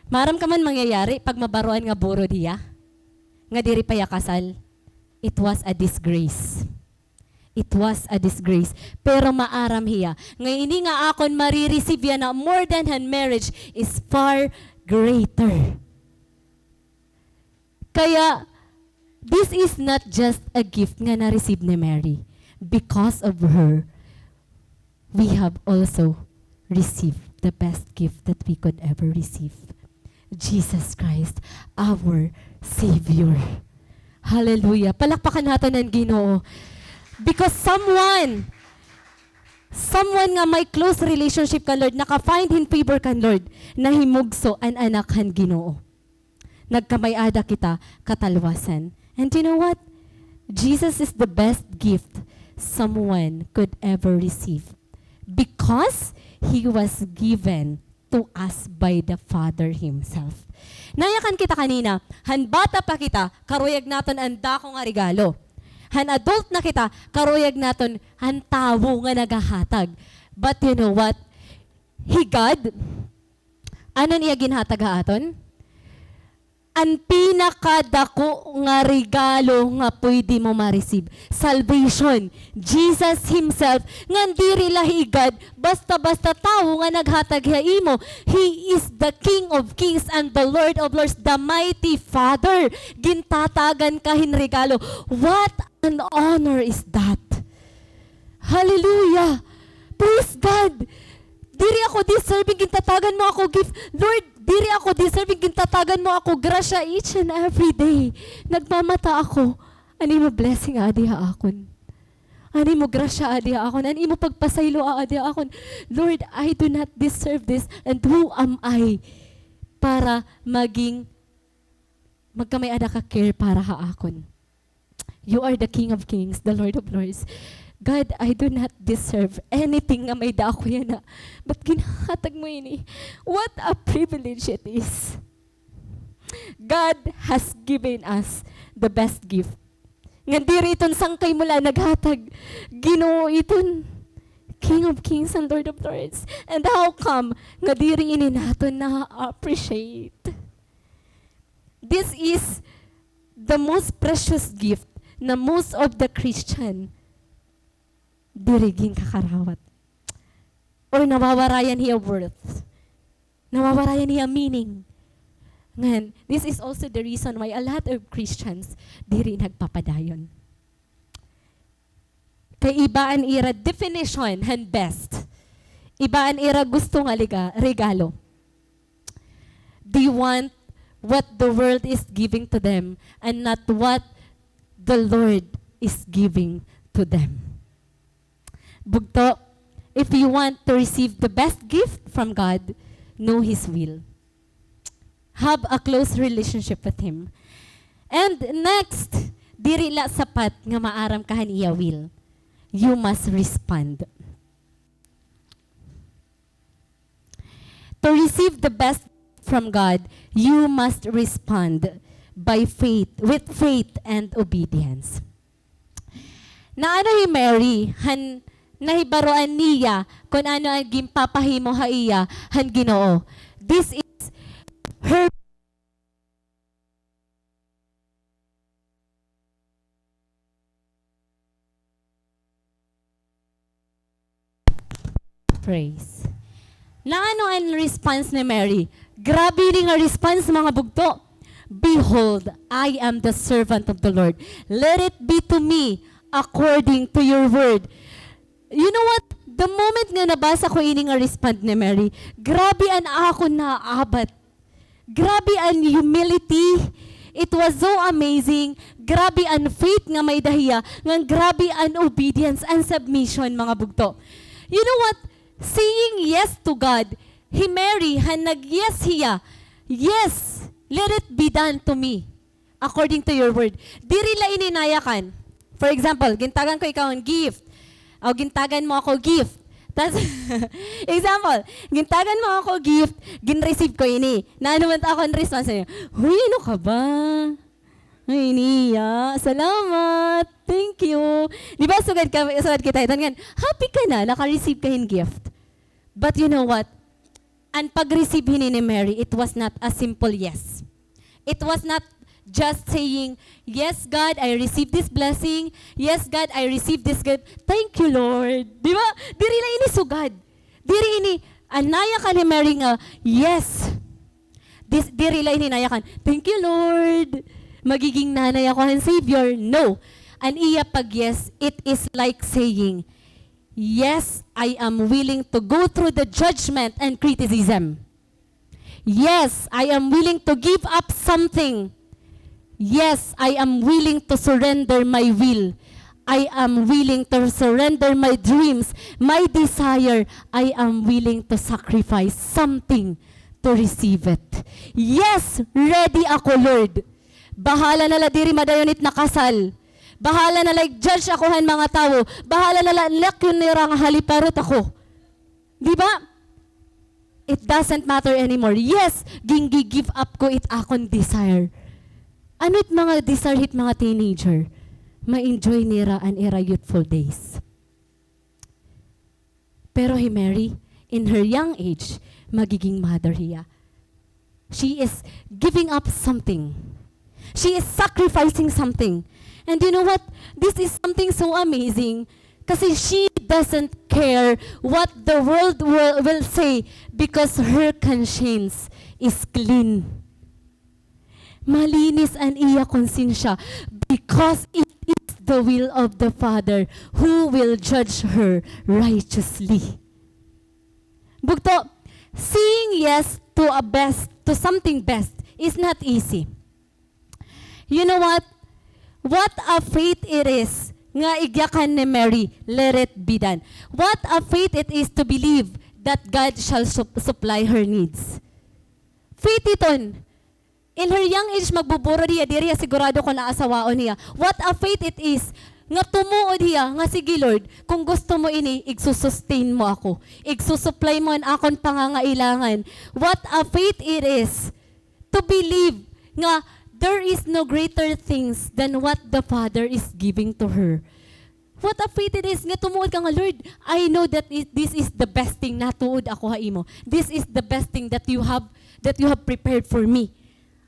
Maram ka man mangyayari pag mabaruan nga buro diya. Nga diri pa yakasal. It was a disgrace. It was a disgrace. Pero maaram hiya. Nga ini nga akon marireceive ya na more than han marriage is far greater. Kaya, this is not just a gift nga na-receive ni Mary. Because of her, we have also received the best gift that we could ever receive. Jesus Christ, our Savior. Hallelujah. Palakpakan natin ang Ginoo. Because someone nga may close relationship ka, Lord, naka-find in favor ka, Lord, na himugso ang anak han Ginoo. Nagkamayada kita katalwasan. And you know what? Jesus is the best gift someone could ever receive. Because He was given to us by the Father Himself. Nayakan kita kanina, han bata pa kita, karuyag naton ang dako nga regalo. Han adult na kita, karuyag naton han tawo nga nagahatag. But you know what? God, ano niya ginhatag aton? Ang pinakadako nga regalo nga pwede mo ma-receive. Salvation. Jesus Himself. Nga diri lahi God, basta-basta tao nga naghatag imo. He is the King of Kings and the Lord of Lords, the mighty Father. Gintatagan kahin regalo. What an honor is that? Hallelujah. Praise God. Diri ako deserving, gintatagan mo ako gift. Lord, diri ako deserving, gintatagan mo ako grasya each and every day. Nagmamata ako. Ani mo blessing adi ha akon. Ani mo grasya adi ha akon. Ani mo pagpasaylo adi ha akon. Lord, I do not deserve this. And who am I para magkamay ada ka care para ha akon. You are the King of Kings, the Lord of Lords. God, I do not deserve anything nga may dako yan na. Ba't ginahatag mo ini? What a privilege it is. God has given us the best gift. Nga diri iton sangkay mula naghatag. Ginoo iton King of Kings and Lord of Lords. And how come nga diri ini naton na appreciate? This is the most precious gift na most of the Christian diriging kakarawat. Or nawawarayan hiya worth. Nawawarayan hiya meaning. Ngayon, this is also the reason why a lot of Christians diri nagpapadayon. Kay ibaan ira definition and best. Ibaan ira gusto nga regalo. They want what the world is giving to them and not what the Lord is giving to them. Bugto, if you want to receive the best gift from God, know His will. Have a close relationship with Him. And next, diri la sapat nga maaram kahan iya will. You must respond. To receive the best from God, you must respond by faith, with faith and obedience. Na ano hi Mary, nahibaroan niya kung ano ang gimpapahimo ha iya han Ginoo. This is her praise. Na ano ang response ni Mary? Grabe rin ang response mga bugto. Behold, I am the servant of the Lord. Let it be to me according to your word. You know what? The moment nga nabasa ko ini nga respond ni Mary, grabe an ako naabat. Grabe an humility. It was so amazing. Grabe an faith nga may dahiya. Nga grabe an obedience and submission, mga bugto. You know what? saying yes to God, he Mary, han nag-yes hiya. Yes, let it be done to me, according to your word. Diri la ininayakan. For example, gintagan ko ikaw ang gift. O gintagan mo ako gift. Tas, example, gintagan mo ako gift, gin-receive ko ini. Nanuman ako ang response niya, huy, ano ka ba? Ay, niya, salamat, thank you. Di ba, sugad kita, itan happy ka na, naka-receive ka yung gift. But you know what? Ang pag-receive ni Mary, it was not a simple yes. It was not just saying, yes, God, I receive this blessing. Yes, God, I receive this gift. Thank you, Lord. Di ba? Diri na ini sugad. Diri ini, anaya ka ni Mary nga, yes. Diri la ini nayakan, thank you, Lord. Magiging nanay ako ng Savior. No. An iya pag yes, it is like saying, yes, I am willing to go through the judgment and criticism. Yes, I am willing to give up something. Yes, I am willing to surrender my will. I am willing to surrender my dreams, my desire. I am willing to sacrifice something to receive it. Yes, ready ako, Lord. Bahala na la diri madayonit na kasal. Bahala na like judge akohan mga tao. Bahala na la lak yun nirang haliparot ako. Di ba? It doesn't matter anymore. Yes, give up ko it akong desire. Ano it mga desire hit mga teenager? Ma-enjoy nira an era youthful days. Pero hi Mary, in her young age, magiging mother hiya. She is giving up something. She is sacrificing something. And you know what? This is something so amazing. Kasi she doesn't care what the world will say because her conscience is clean. Malinis ang iya konsensya because it is the will of the Father who will judge her righteously. Bugto, saying yes to something best is not easy. You know what? What a faith it is nga igyakan ni Mary, let it be done. What a faith it is to believe that God shall supply her needs. Faith iton. In her young age, magbuburo niya, diriya sigurado ko na asawaon niya. What a faith it is nga tumuod niya, nga sige Lord, kung gusto mo ini, igsusustain mo ako. Igsusupply mo ang akong pangangailangan. What a faith it is to believe nga there is no greater things than what the Father is giving to her. What a faith it is nga tumuod ka nga, Lord, I know that this is the best thing na tuod ako haimo. This is the best thing that you have prepared for me.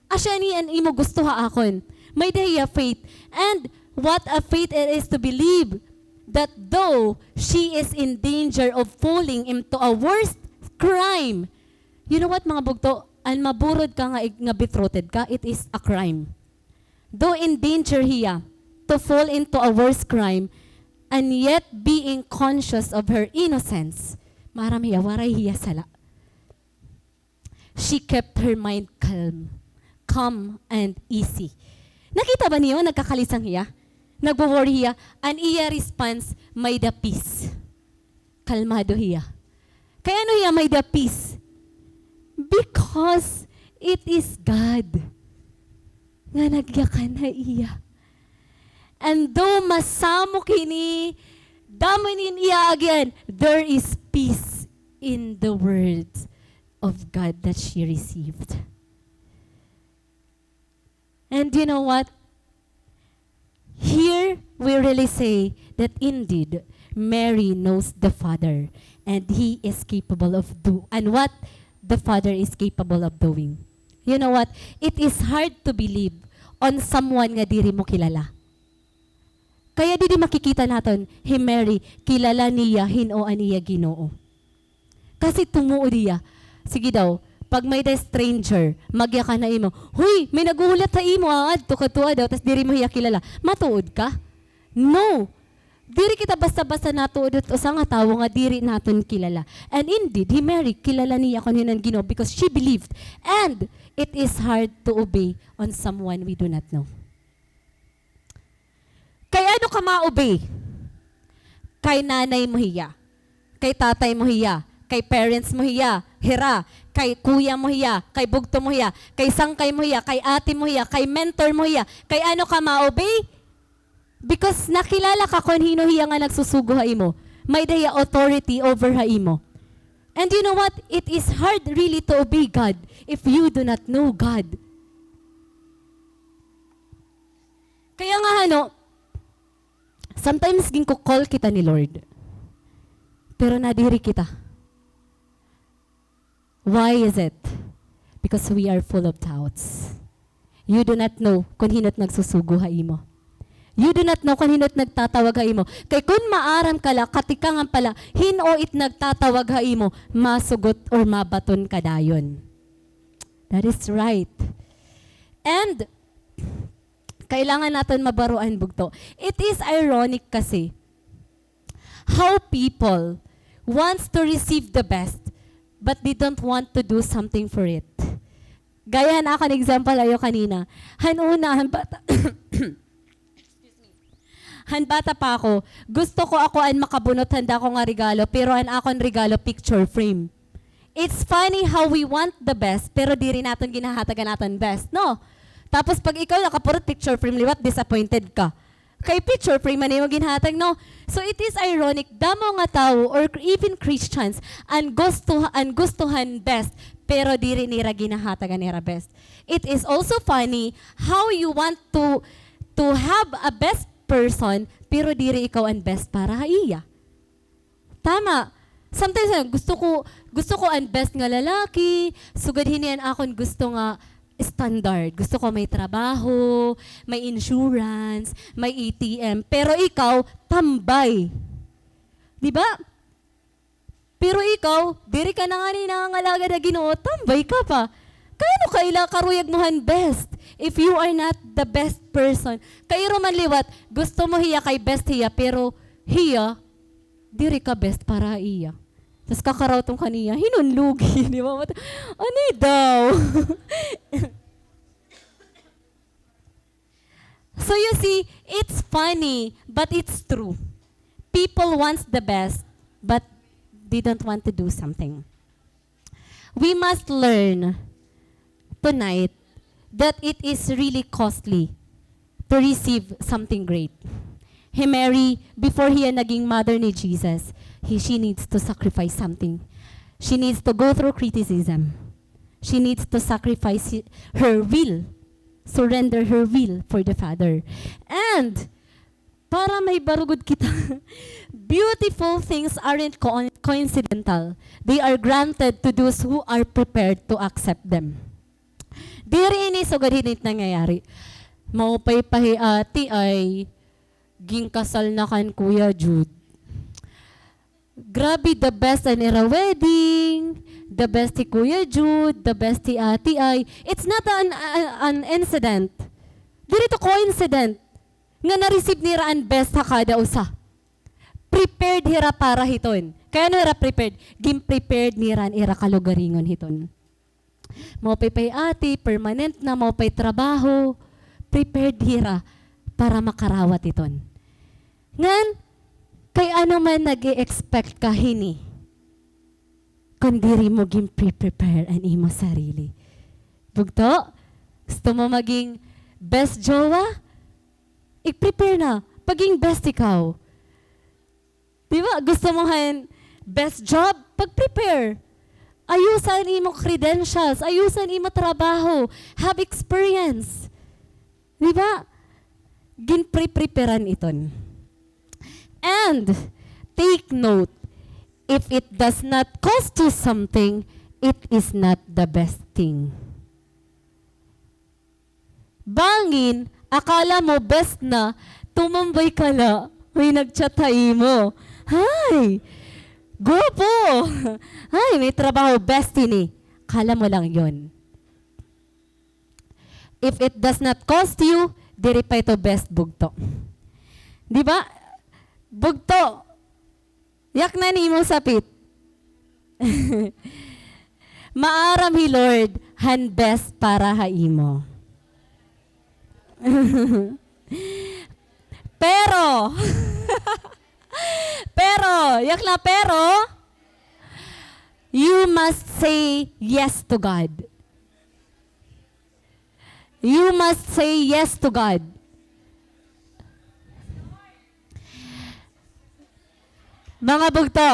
Asya ni an imo gusto ha akon. May dahiya faith. And what a faith it is to believe that though she is in danger of falling into a worst crime, you know what mga bugto? An maburod ka nga betrothed ka, it is a crime. Though in danger hiya to fall into a worse crime, and yet being conscious of her innocence, maram hiya, waray hiya sala. She kept her mind calm and easy. Nakita ba niyo, nagkakalisang hiya? Nagwo-worry hiya, and iya response, may the peace. Kalmado hiya. Kaya ano hiya, may the peace? Because it is God nga nagyakan na iya. And though masamo kini, damanin iya again, there is peace in the words of God that she received. And you know what? Here we really say that indeed Mary knows the Father and He is capable of and what the Father is capable of doing. You know what? It is hard to believe on someone nga diri mo kilala. Kaya didi makikita naton, hey Mary, kilala niya hinoan niya Ginoo. Kasi tumuod niya. Sige daw, pag may the stranger, magya ka na imo, huy, may naguhulat sa imo, adto ka tuwa daw, tas diri mo hiya kilala. Matuod ka? No. Diri kita basta-basta natuod o sa nga tawo nga diri naton kilala. And indeed, Mary, kilala niya kung hinan Ginoo because she believed. And it is hard to obey on someone we do not know. Kaya ano ka ma-obey? Kay nanay mo hiya. Kay tatay mo hiya, kay parents mo hiya, hira, kay kuya mo hiya, kay bugto mo hiya, kay sangkay mo hiya, kay ate mo hiya, kay mentor mo hiya, kay ano ka ma-obey? Because nakilala ka kung hino hiya nga nagsusugo ha imo. May daya authority over ha imo. And you know what? It is hard really to obey God if you do not know God. Kaya nga sometimes call kita ni Lord. Pero nadiri kita. Why is it? Because we are full of doubts. You do not know kung hino't nagsusugo ha imo. You do not know kung hino't nagtatawag ha imo. Kay kung maaram kala, katikangan pala, hino it nagtatawag ha imo, masugot or mabaton ka dayon. That is right. And, kailangan natin mabaruan bugto. It is ironic kasi, how people wants to receive the best, but they don't want to do something for it. Gaya na ako ng example ayo kanina. Bata, bata pa ako, gusto ko ako an makabunot, handa ko nga regalo, pero an akong regalo picture frame. It's funny how we want the best, pero di rin natin ginahatagan natin best, no? Tapos pag ikaw nakapurot picture frame, liwat, disappointed ka. Kay picture frame man yung ginhatag, no? So it is ironic, damo nga tao, or even Christians, ang gustuhan best, pero di rin nira ginahatagan nira best. It is also funny how you want to have a best person, pero di rin ikaw ang best para iya. Tama. Sometimes gusto ko ang best nga lalaki, sugad hinian akon gusto nga standard. Gusto ko may trabaho, may insurance, may ATM, pero ikaw tambay. 'Di ba? Pero ikaw, diri ka na nga ni nangangalaga na Ginoo, tambay ka pa. Kano kaila karuyag mohan best if you are not the best person? Kay man liwat, gusto mo hiya kay best hiya, pero hiya, diri ka best para iya. Tapos kakaraw tong kaniya, hinunlugi, di ba? Ano daw? So you see, it's funny, but it's true. People want the best, but they don't want to do something. We must learn tonight that it is really costly to receive something great. Mary, before hiya naging mother ni Jesus, she needs to sacrifice something. She needs to go through criticism. She needs to sacrifice her will, surrender her will for the Father. And, para may barugod kita, beautiful things aren't coincidental. They are granted to those who are prepared to accept them. Diri ini sugad hinit nangyayari. Maupay pahiati ay gingkasal na kan Kuya Jude. Grabe, the best an era wedding, the best si Kuya Jude, the best si ati ay. It's not an incident. Diri to coincident. Nga na-receive nira ang best sa kada usa. Prepared hira para hiton. Kaya no hira prepared? Gim-prepared nira ang ira kalugaringon hiton. Maupay ati, permanent na, maupay trabaho, prepared hira para makarawat iton. Ngan, kay ano man nag-i-expect ka hini, kung diri mo prepare ang imo sarili. Bugto, gusto mo maging best jowa? I-prepare na, paging best ikaw. Diba, gusto mo best job? Pag-prepare. Ayusan imo credentials, ayusan imo trabaho, have experience. Diba? Ginpre-preparean iton. And, take note, if it does not cost you something, it is not the best thing. Bangin, akala mo best na, tumambay ka na, may nagchatay mo. Hi! Guwapo! Ay, may trabaho, best ini. Kala mo lang yon. If it does not cost you, diri pa ito best bugto. Di ba? Bugto. Yak na ni mo sapit. Maaram hi Lord, han best para haimo. Pero, Pero, yak na pero, you must say yes to God. You must say yes to God. Mga bugto,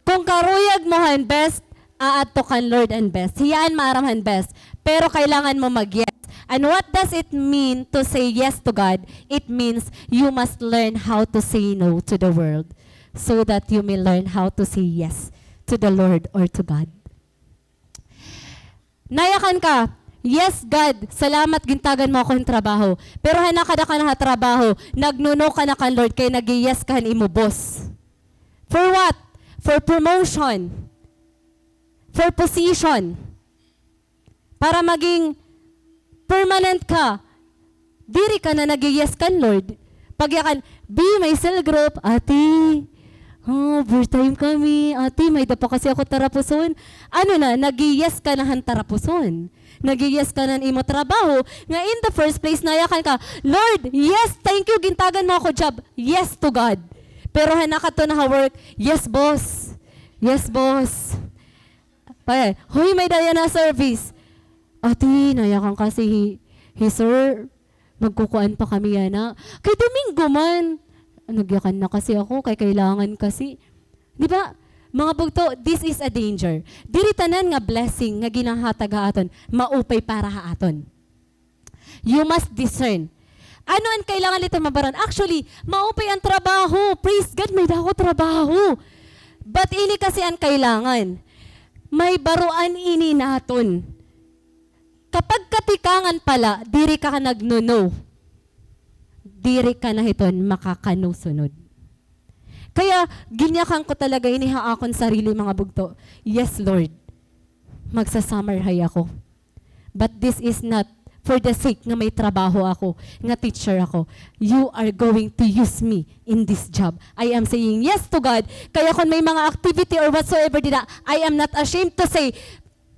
kung karuyag mo han best, aato kan Lord and best. Hiyaan maaram best. Pero kailangan mo mag-yes. And what does it mean to say yes to God? It means you must learn how to say no to the world so that you may learn how to say yes to the Lord or to God. Nayakan ka, yes God, salamat gintagan mo ako ng trabaho. Pero hanakada ka na trabaho, nagnuno ka na kan Lord, kay nag-yes ka imo boss. For what? For promotion. For position. Para maging permanent ka. Diri ka na nag-yes kan Lord. Pag yakan, may cell group, ati, overtime kami, ati, may dapo kasi ako tarapuson. Ano na, nag-yes ka na han tarapuson. Nag-yes ka na imo trabaho. Nga in the first place, nayakan ka, Lord, yes, thank you, gintagan mo ako job. Yes to God. Pero hanaka to na work, yes boss. Yes boss. Hoy, may daya na service. Ati, nayakan kasi, sir, magkukuan pa kami yana. Kay Domingo man. Nagyakan na kasi ako, kay kailangan kasi. Di ba? Mga bugto, this is a danger. Diri tanan nga blessing nga ginahatag haaton, maupay para haaton. You must discern. Ano ang kailangan nito mabaran? Actually, maupay ang trabaho. Praise God, may dako trabaho. But ini kasi ang kailangan. May baruan ini naton. Kapag katikangan pala, diri ka nagnuno. Diri ka na hiton makakanusunod. Kaya, ginyakan ko talaga inihaakon sarili mga bugto. Yes, Lord. Magsasummer high ako. But this is not for the sake nga may trabaho ako, nga teacher ako. You are going to use me in this job. I am saying yes to God. Kaya kung may mga activity or whatsoever dida, I am not ashamed to say,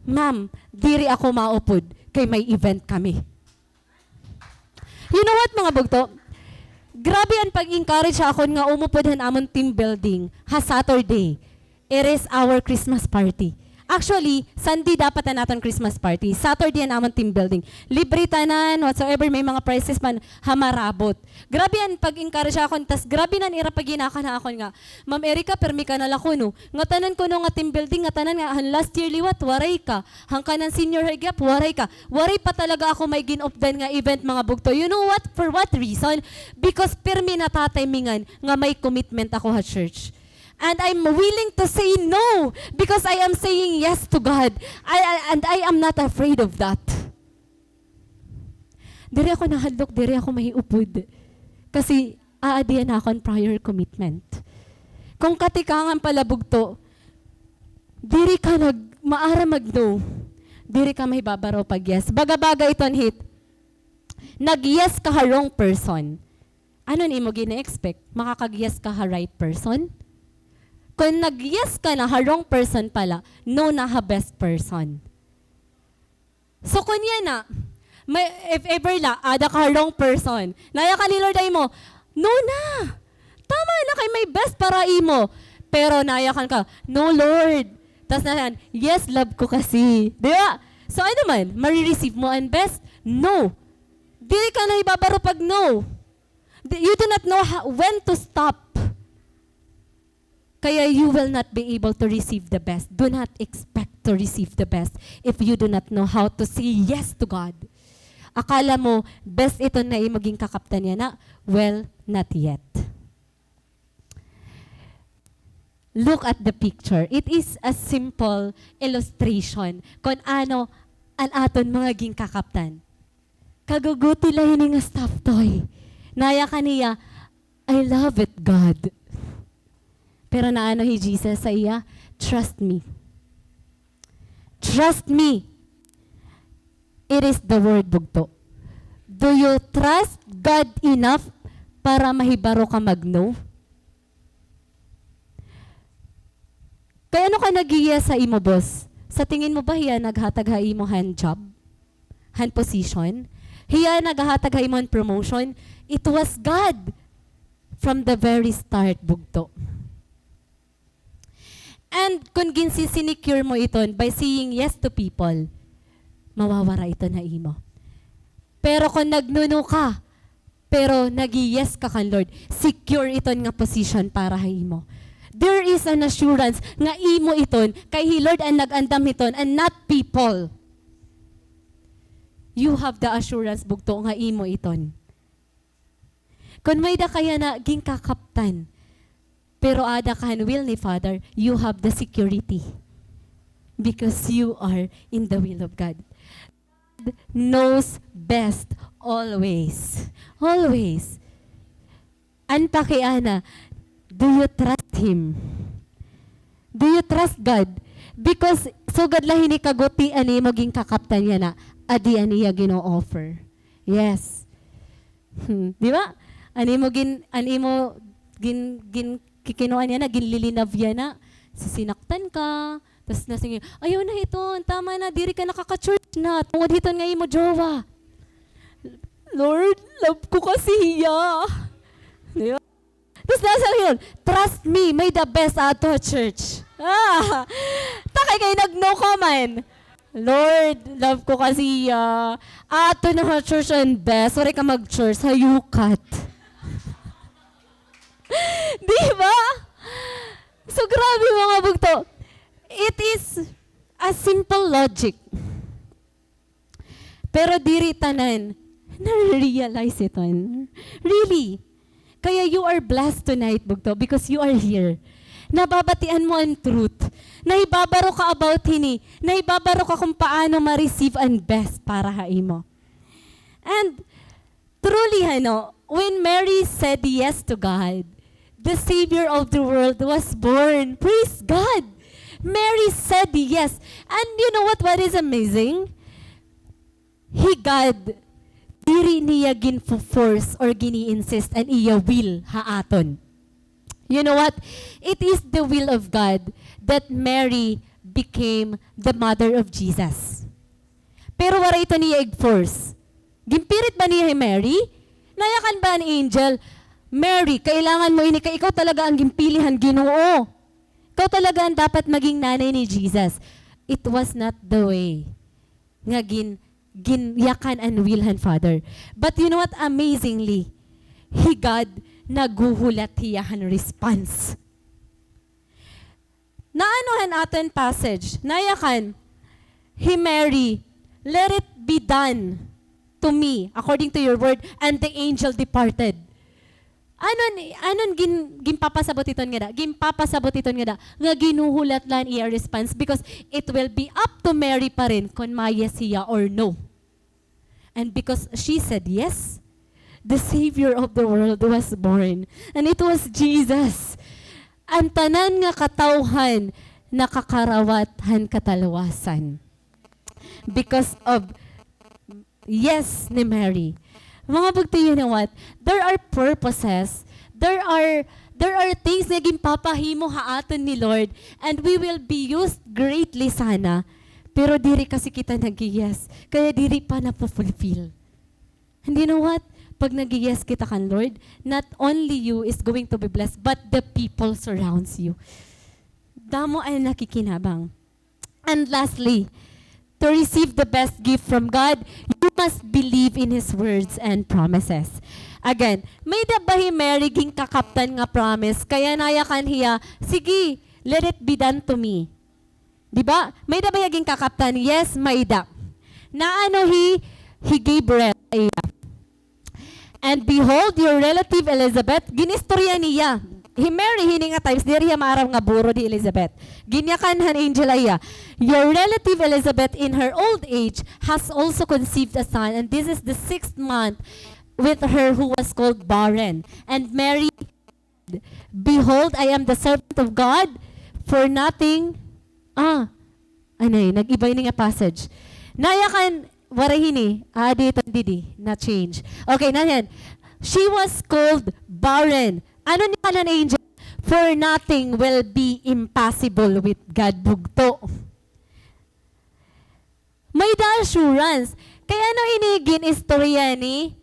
Ma'am, diri ako maupod kay may event kami. You know what mga bugto? Grabe ang pag-encourage ako nga umupodhan amon team building ha Saturday. It is our Christmas party. Actually, Sunday dapat na natin Christmas party. Saturday na amon team building. Libre tanan, whatsoever, may mga prizes man, hamarabot. Grabe ang pag-encourage ako, tas grabe nan ira pag-ginaka na ako nga, Ma'am Erika, permi ka na lako no. Nga tanan ko no nga team building, nga tanan nga, last year liwat, waray ka. Hangka ng senior high gap, waray ka. Waray pa talaga ako may ginopdan nga event mga bugto. You know what? For what reason? Because permi na tataymingan nga may commitment ako ha church. And I'm willing to say no because I am saying yes to God. And I am not afraid of that. Diri ako nahadlok, diri ako mahiupod. Kasi aadiyan ako on prior commitment. Kung katikangan pala bugto, diri ka maara mag-no. Diri ka mahibabaraw pag yes. Baga-baga iton hit. Nag-yes ka ha wrong person. Ano ni mo gina-expect? Makakag-yes ka ha right person? Kung nag-yes ka na, wrong person pala, no na best person. So kung yan na, if ever la, ada ka wrong person, naya ka ni Lord ay mo, no na, tama na kay may best para imo. Pero nayakan ka, no Lord. Tapos na yan, yes, love ko kasi. Di ba? So ano man, marireceive mo ang best? No. Di ka na ibabaro pag no. You do not know when to stop. Kaya you will not be able to receive the best. Do not expect to receive the best if you do not know how to say yes to God. Akala mo, best ito na maging kakaptan niya na? Well, not yet. Look at the picture. It is a simple illustration kung ano ang aton mga ging kakaptan. Kaguguti lang nga stuffed toy. Naya kaniya, I love it, God. Pero naano hi Jesus sa iya, trust me. Trust me. It is the word bugto. Do you trust God enough para mahibaro ka mag-no? Kaya ano ka nagiya sa imo boss? Sa tingin mo ba hiya naghatag ha imo hand job? Hand position? Hiya naghatag ha imo promotion? It was God. from the very start, bugto. And kung sinecure mo ito by saying yes to people, mawawara ito na imo. Pero kung nagnuno ka, pero nag-yes ka kan Lord, secure ito nga position para sa imo. There is an assurance nga imo iton, kay Lord ang nag-andam iton, and not people. You have the assurance, bugto, nga imo iton. Kung may da kaya na ginкакапtan, pero ada kan will ni Father, you have the security. Because you are in the will of God. God knows best always. Always. Anta kay Ana, do you trust Him? Do you trust God? Because sugad lahi ni kaguti ani mo ginкакапtan niya na, adi ani ya gino-offer. Yes. Di ba? Ani mo kikinuan niya na, ginlilinav yan na, sisinaktan ka, tapos nasingin, ayaw na hiton, tama na, diri ka nakaka-church na, tungod hiton nga mo, jowa. Lord, love ko kasi hiya. Diba? Tapos nasangin, trust me, may the best ato church. Takay kayo nag-no comment. Lord, love ko kasi hiya. Ato na church and best, sorry ka mag-church, hayukat. Di ba? So grabe mga bugto. It is a simple logic. Pero diri tanan, na-realize ito. Really. Kaya you are blessed tonight, bugto, because you are here. Nababatian mo ang truth. Naibabaro ka about hini. Naibabaro ka kung paano ma-receive ang best para haimo. And truly, when Mary said yes to God, the Savior of the world was born. Praise God! Mary said yes. And you know what is amazing? God, diri niya gin-force or gini-insist and iya will haaton. You know what? It is the will of God that Mary became the mother of Jesus. Pero wala ito niya ig-force. Gimpirit ba niya Mary? Nayakan ba ang angel? Mary, kailangan mo ini, ikaw talaga ang gimpilihan, Ginoo. Ikaw talaga ang dapat maging nanay ni Jesus. It was not the way nga ginyakan and wilhan Father. But you know what? Amazingly, God naguhulat hiyahan response. Naanuhan aton passage, nayakan, Mary, let it be done to me according to your word, and the angel departed. Anon gimpapasabot iton nga da? Gimpapasabot iton nga da nga ginuhulat lan iya response because it will be up to Mary pa rin kung mayes siya or no. And because she said yes, the Savior of the world was born. And it was Jesus. Ang tanan nga katawhan nakakarawatan katalawasan. Because of yes ni Mary. Mga bugto, you know what? There are purposes. There are things na gimpapahimo haaton ni Lord, and we will be used greatly sana. Pero diri kasi kita nag-yes. Kaya diri pa na-fulfill. And you know what? Pag nag-yes kita kan Lord, not only you is going to be blessed, but the people surrounds you. Damo ay nakikinabang. And lastly, to receive the best gift from God, you must believe in His words and promises. Again, may dabahi Mary ginкакапtan nga promise, kaya nayakan hiya, sige, let it be done to me. Diba? May dabahi ginкакапtan, yes, may da. Naano he gave breath. And behold, your relative Elizabeth, ginistorya niya. Mary, hini nga times, diri maaraw nga buro di Elizabeth. Ginyakan han angel aya. Your relative Elizabeth in her old age has also conceived a son, and this is the 6th month with her who was called barren. And Mary, behold, I am the servant of God, for nothing, nag-iba yun nga passage. Nayakan, warahini, didi, na change. Okay, na yan. She was called barren. Ano ni kalan angel? For nothing will be impossible with God, bugto. May da assurance. Kaya ano inigin istorya ni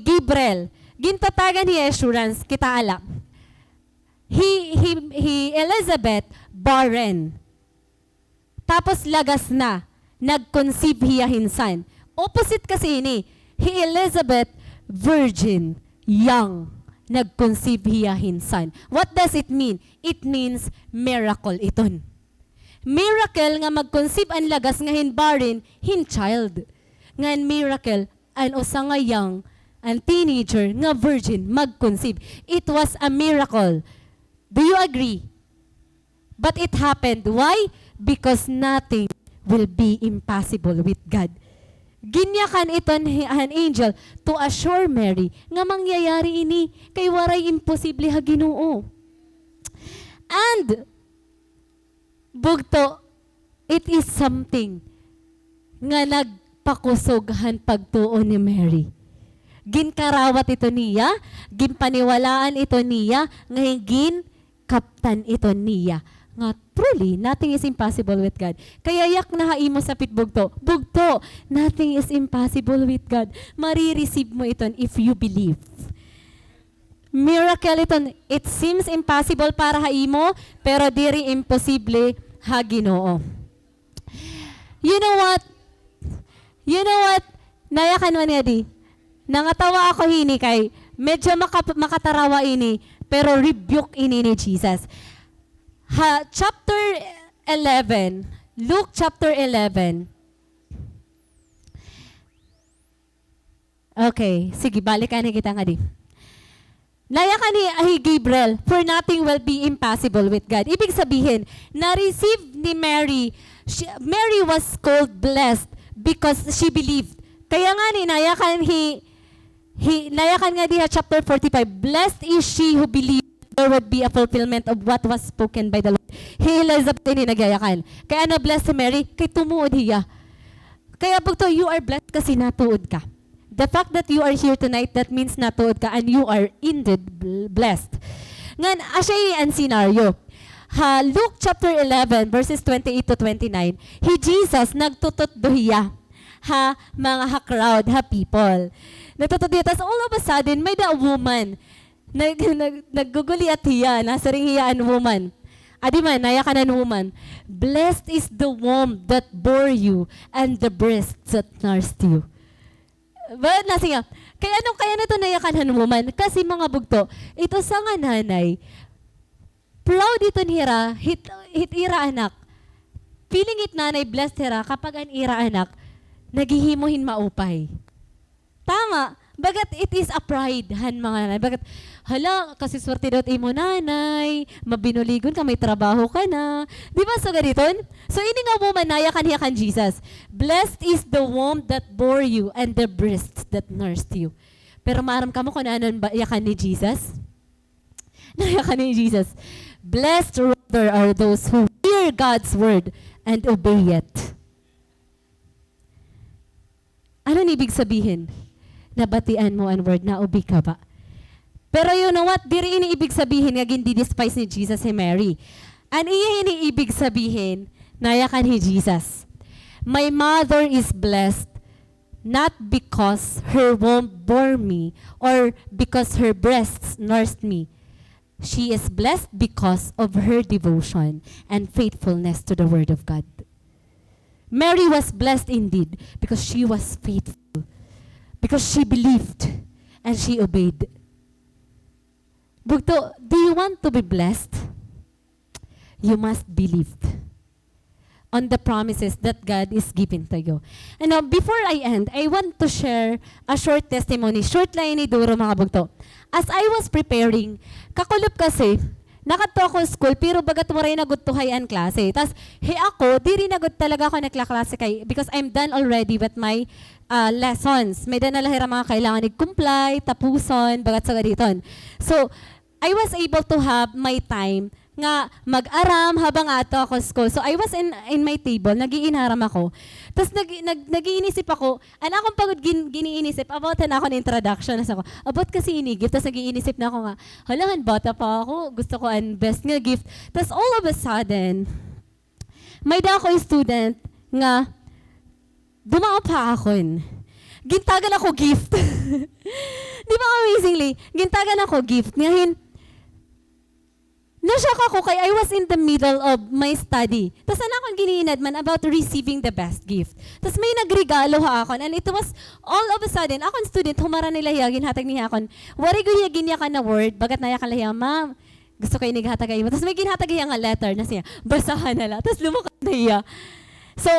Gabriel? Gintatagan ni assurance, kita ala. Elizabeth, barren. Tapos lagas na, nag-conceive hiya hinsan. Opposite kasi ini, Elizabeth, virgin, young, nag-conceive hiya hinsan. What does it mean? It means miracle iton. Miracle nga mag-conceive ang lagas nga barren, child. Nga miracle, an usa nga young, ang teenager nga virgin mag-conceive. It was a miracle. Do you agree? But it happened. Why? Because nothing will be impossible with God. Ginyakan ito an angel to assure Mary nga mangyayari ini kay waray imposible ha Ginoo. And bugto, it is something nga nagpakusoghan pagtuon ni Mary. Ginkarawat ito niya, ginpaniwalaan ito niya, ngayon ginkaptan ito niya. Nga truly, nothing is impossible with God. Kaya yak na haimo sa pitbugto. Bugto, nothing is impossible with God. Marireceive mo ito if you believe. Miracle ito. It seems impossible para haimo, pero diri imposible ha Ginoo. You know what? Nayakan mo niya di. Nangatawa ako hini kay medyo makatarawa ini, pero rebuke ini ni Jesus. Chapter 11, Luke chapter 11. Okay, sige, balikan na kita nga di. Nayakan ni Gabriel, for nothing will be impossible with God. Ibig sabihin, na-receive ni Mary, Mary was called blessed because she believed. Kaya nga ni, nayakan nga diha chapter 45, blessed is she who believed there would be a fulfillment of what was spoken by the Lord. Elizabeth ini nagyayakan. Kaya na blessed si Mary, kay tumuod hiya. Kaya bugto, you are blessed kasi natuod ka. The fact that you are here tonight, that means natuod ka and you are indeed blessed. Ngan, asya ang scenario. Luke chapter 11, verses 28 to 29, Jesus nagtutut dohiya. Mga crowd, people. Nagtutut dohiya. Tapos all of a sudden, may da woman. Nagguguli at hiya. Nasa ring hiyaan woman. Adi man, nayakanan woman. Blessed is the womb that bore you and the breasts that nursed you. But nasi nga, kaya nito nayakanan woman? Kasi mga bugto, ito sa nga nanay, proud ito hira, hit ira anak. Feeling it nanay blessed hira kapag an ira anak, naghihimuhin maupay. Tama. Bagat it is a pride, han mga nanay. Bagat, hala, kasi swerte daw imo nanay, mabinuligon ka, may trabaho ka na. Di ba so ganiton? So ini nga woman, nayakan Jesus. Blessed is the womb that bore you and the breasts that nursed you. Pero maram ka mo kung ano yakan ni Jesus? Nayakan ni Jesus. Blessed rather are those who hear God's word and obey it. Ano ibig sabihin? Nabatian mo ang word na ubi ka ba? Pero you know what? Diri ini ibig sabihin nga gindi-despise ni Jesus si Mary. Ang iya ini ibig sabihin, nayakan ni Jesus. My mother is blessed not because her womb bore me or because her breasts nursed me. She is blessed because of her devotion and faithfulness to the word of God. Mary was blessed indeed because she was faithful. Because she believed and she obeyed. Bugto, do you want to be blessed? You must believe on the promises that God is giving to you. And now, before I end, I want to share a short testimony. Short lang ni Duro, mga bugto. As I was preparing, kakulop kasi, nakato ako school, pero bagat mo rin nagudtuhay ang klase. Tapos, ako, di rin nagud talaga ako naglaklase kay, because I'm done already with my lessons. May dana lahira mga kailangan i-comply, tapuson, bagat sa gaditon. So, I was able to have my time nga mag-aram habang ato ako school. So, I was in my table, nag-iinaram ako. Tapos, nag-iinisip ako, akong pagod giniinisip, about na ako ng introduction. Ako, about kasi inigip, tapos nag-iinisip na ako nga, halahan, bata pa ako, gusto ko ang best nga gift. Tapos, all of a sudden, may da ako student nga, dumao pa akon. Gintagan ako gift. Di ba amazingly, gintagan ako gift. Ngayon, nashock ako kay I was in the middle of my study. Tapos akong giniinad man about receiving the best gift. Tapos may nagregalo ha akon. And it was all of a sudden, akong student, humara nila hiya, ginhatag niya akon. Waray ko hiya ginya ka na word, bagat na yakan lahiya, ma'am, gusto ko inighatag mo. Tapos may ginhatag hiya nga letter na siya, basahan na lang. Tapos lumukad na hiya. So,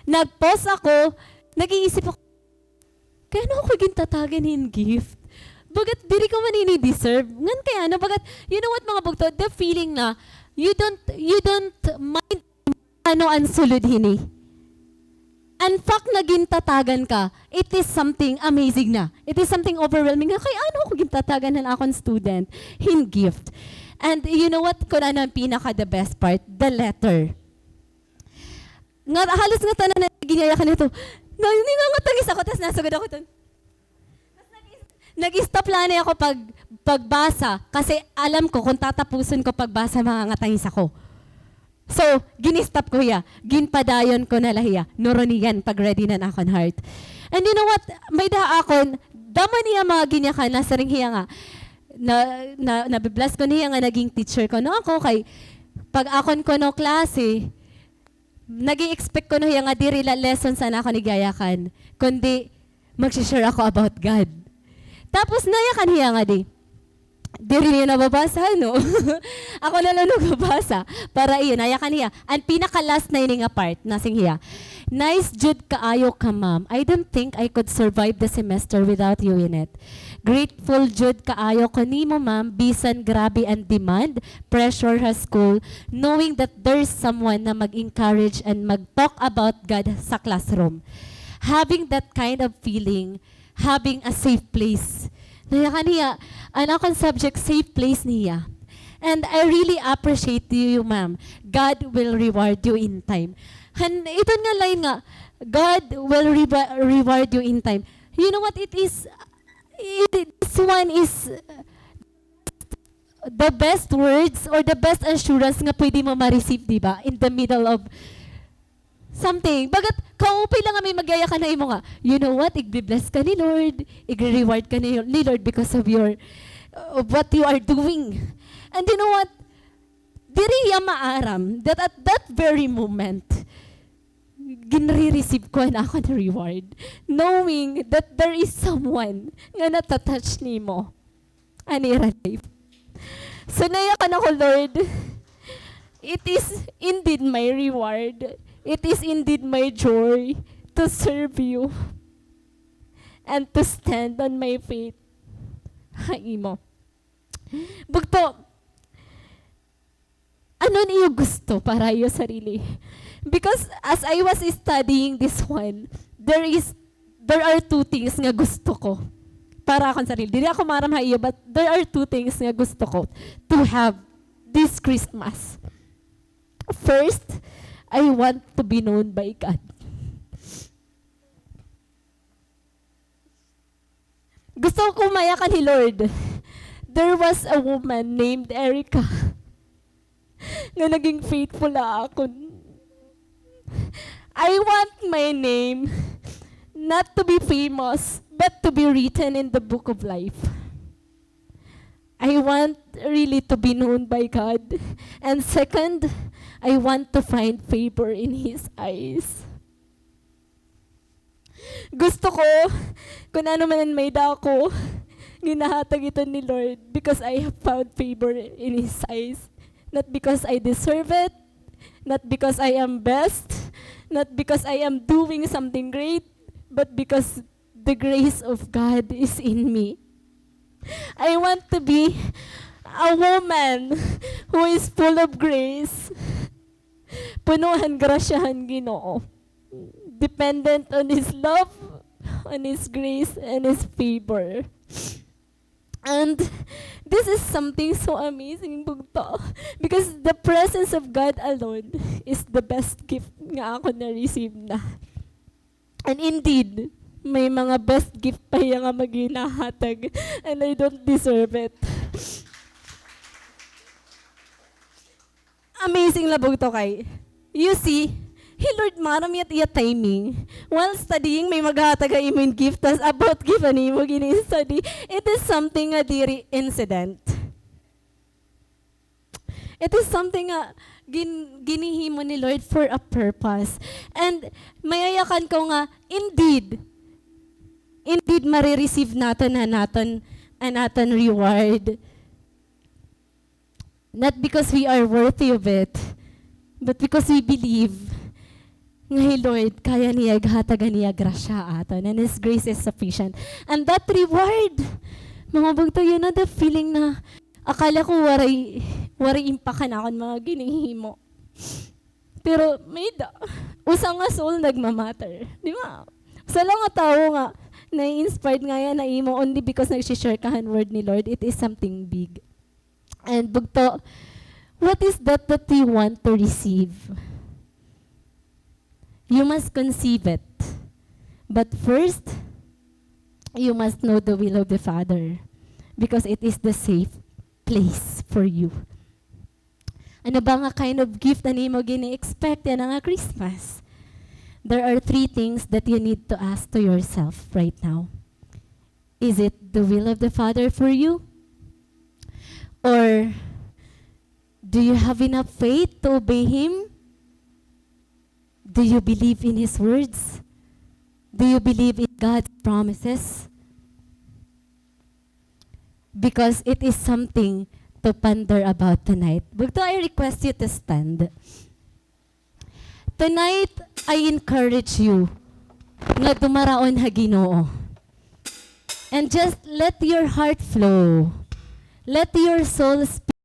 nag-pause ako, nag-iisip ako, kaya ako gintatagan yung gift? Bagat diri ko man ini-deserve. Ngan kaya na bagat you know what mga bugto, the feeling na you don't mind ano ang sulod hini. And fact na gintatagan ka, it is something amazing na. It is something overwhelming na kaya ano ko gintatagan ng akong student hin gift. And you know what kung ano ang pinaka the best part, the letter. Nga halos nga tanan na ginaya ka nito. Nangingangatagis ako tas nasugod ako ton. Nag-stop lang ako pagbasa kasi alam ko kung tatapusin ko pagbasa mga ngatangis ako. So, gini-stop ko hiya. Ginpadayon ko na lahiya. Noroniyan pag ready na akon heart. And you know what? May akon, daman niya mga ginyakan, nasa ring hiya nga. Nabibless ko niya nga naging teacher ko. No ako kay, pag akon ko no klase, nag-i-expect ko no hiya nga di rila lessons na ako nigayakan. Kundi, mag-share ako about God. Tapos nayakan hiya nga di. Di rin yun nababasa, no? Ako na lang nagbabasa. Para iyon, nayakan hiya. And pinaka-last na yun nga part, nasing hiya. Nice jud kaayo ka, ma'am. I don't think I could survive the semester without you in it. Grateful jud kaayo ko nimo, ma'am. Bisan grabe ang demand, pressure sa school, knowing that there's someone na mag-encourage and mag-talk about God sa classroom. Having that kind of feeling, having a safe place. Nayakan niya, ang akong subject, safe place niya. And I really appreciate you, ma'am. God will reward you in time. And ito nga line nga, God will reward you in time. You know what it is? This one is the best words or the best assurance nga pwede mo ma-receive, di ba? In the middle of something. Bagat, kaupay lang nga may magyaya ka na imo nga. You know what? Igbi-bless ka ni Lord. Igre-reward ka ni Lord because of what you are doing. And you know what? Diri ya maaram that at that very moment, ginre-receive ko na ako na reward. Knowing that there is someone nga natatouch ni mo. Anira life. So nayakan ako, Lord. It is indeed my reward. It is indeed my joy to serve you and to stand on my faith. Hai mo. Bugto, ano niyo gusto para iyo sarili? Because as I was studying this one, there are two things nga gusto ko para akong sarili. Dili ako maram ha iyo, but there are two things nga gusto ko to have this Christmas. First, I want to be known by God. Gusto ko mayakan ni Lord. There was a woman named Erica na naging faithful na ako. I want my name not to be famous, but to be written in the book of life. I want really to be known by God. And second, I want to find favor in His eyes. Gusto ko, kung ano man ang may dako, ginahatag ito ni Lord because I have found favor in His eyes. Not because I deserve it, not because I am best, not because I am doing something great, but because the grace of God is in me. I want to be a woman who is full of grace, punuhan grasyahan Ginoo, dependent on His love, on His grace, and His favor. And this is something so amazing, bugto, because the presence of God alone is the best gift nga ako na-receive na. And indeed, may mga best gift pa yung nga maginahatag, and I don't deserve it. Amazing labog to kay. You see, Hey Lord, maram yat iya timing. While studying, may maghataga imo in gift, tas about gift ani mo gini-study. It is something a diri incident. It is something ginihimo ni Lord for a purpose. And mayayakan ko nga, indeed, marireceive natin an aton reward. Not because we are worthy of it, but because we believe nga Lord, kaya niya hatagan niya grasya aton, and His grace is sufficient. And that reward, mga bagto, yun na the feeling na akala ko waray impakan akon mga ginihimo. Pero may usang nga soul nagmamatter. Di ba? Sa lang nga tao nga, na-inspired nga yan na imo only because nag-share kahan word ni Lord, it is something big. And bugto, what is that you want to receive? You must conceive it. But first, you must know the will of the Father, because it is the safe place for you. Ano ba nga kind of gift na nimo gini-expect yan nga Christmas? There are 3 things that you need to ask to yourself right now. Is it the will of the Father for you? Or do you have enough faith to obey Him? Do you believe in His words? Do you believe in God's promises? Because it is something to ponder about tonight. Bugto, I request you to stand. Tonight, I encourage you nga dumaraon ha Ginoo. And just let your heart flow. Let your soul speak.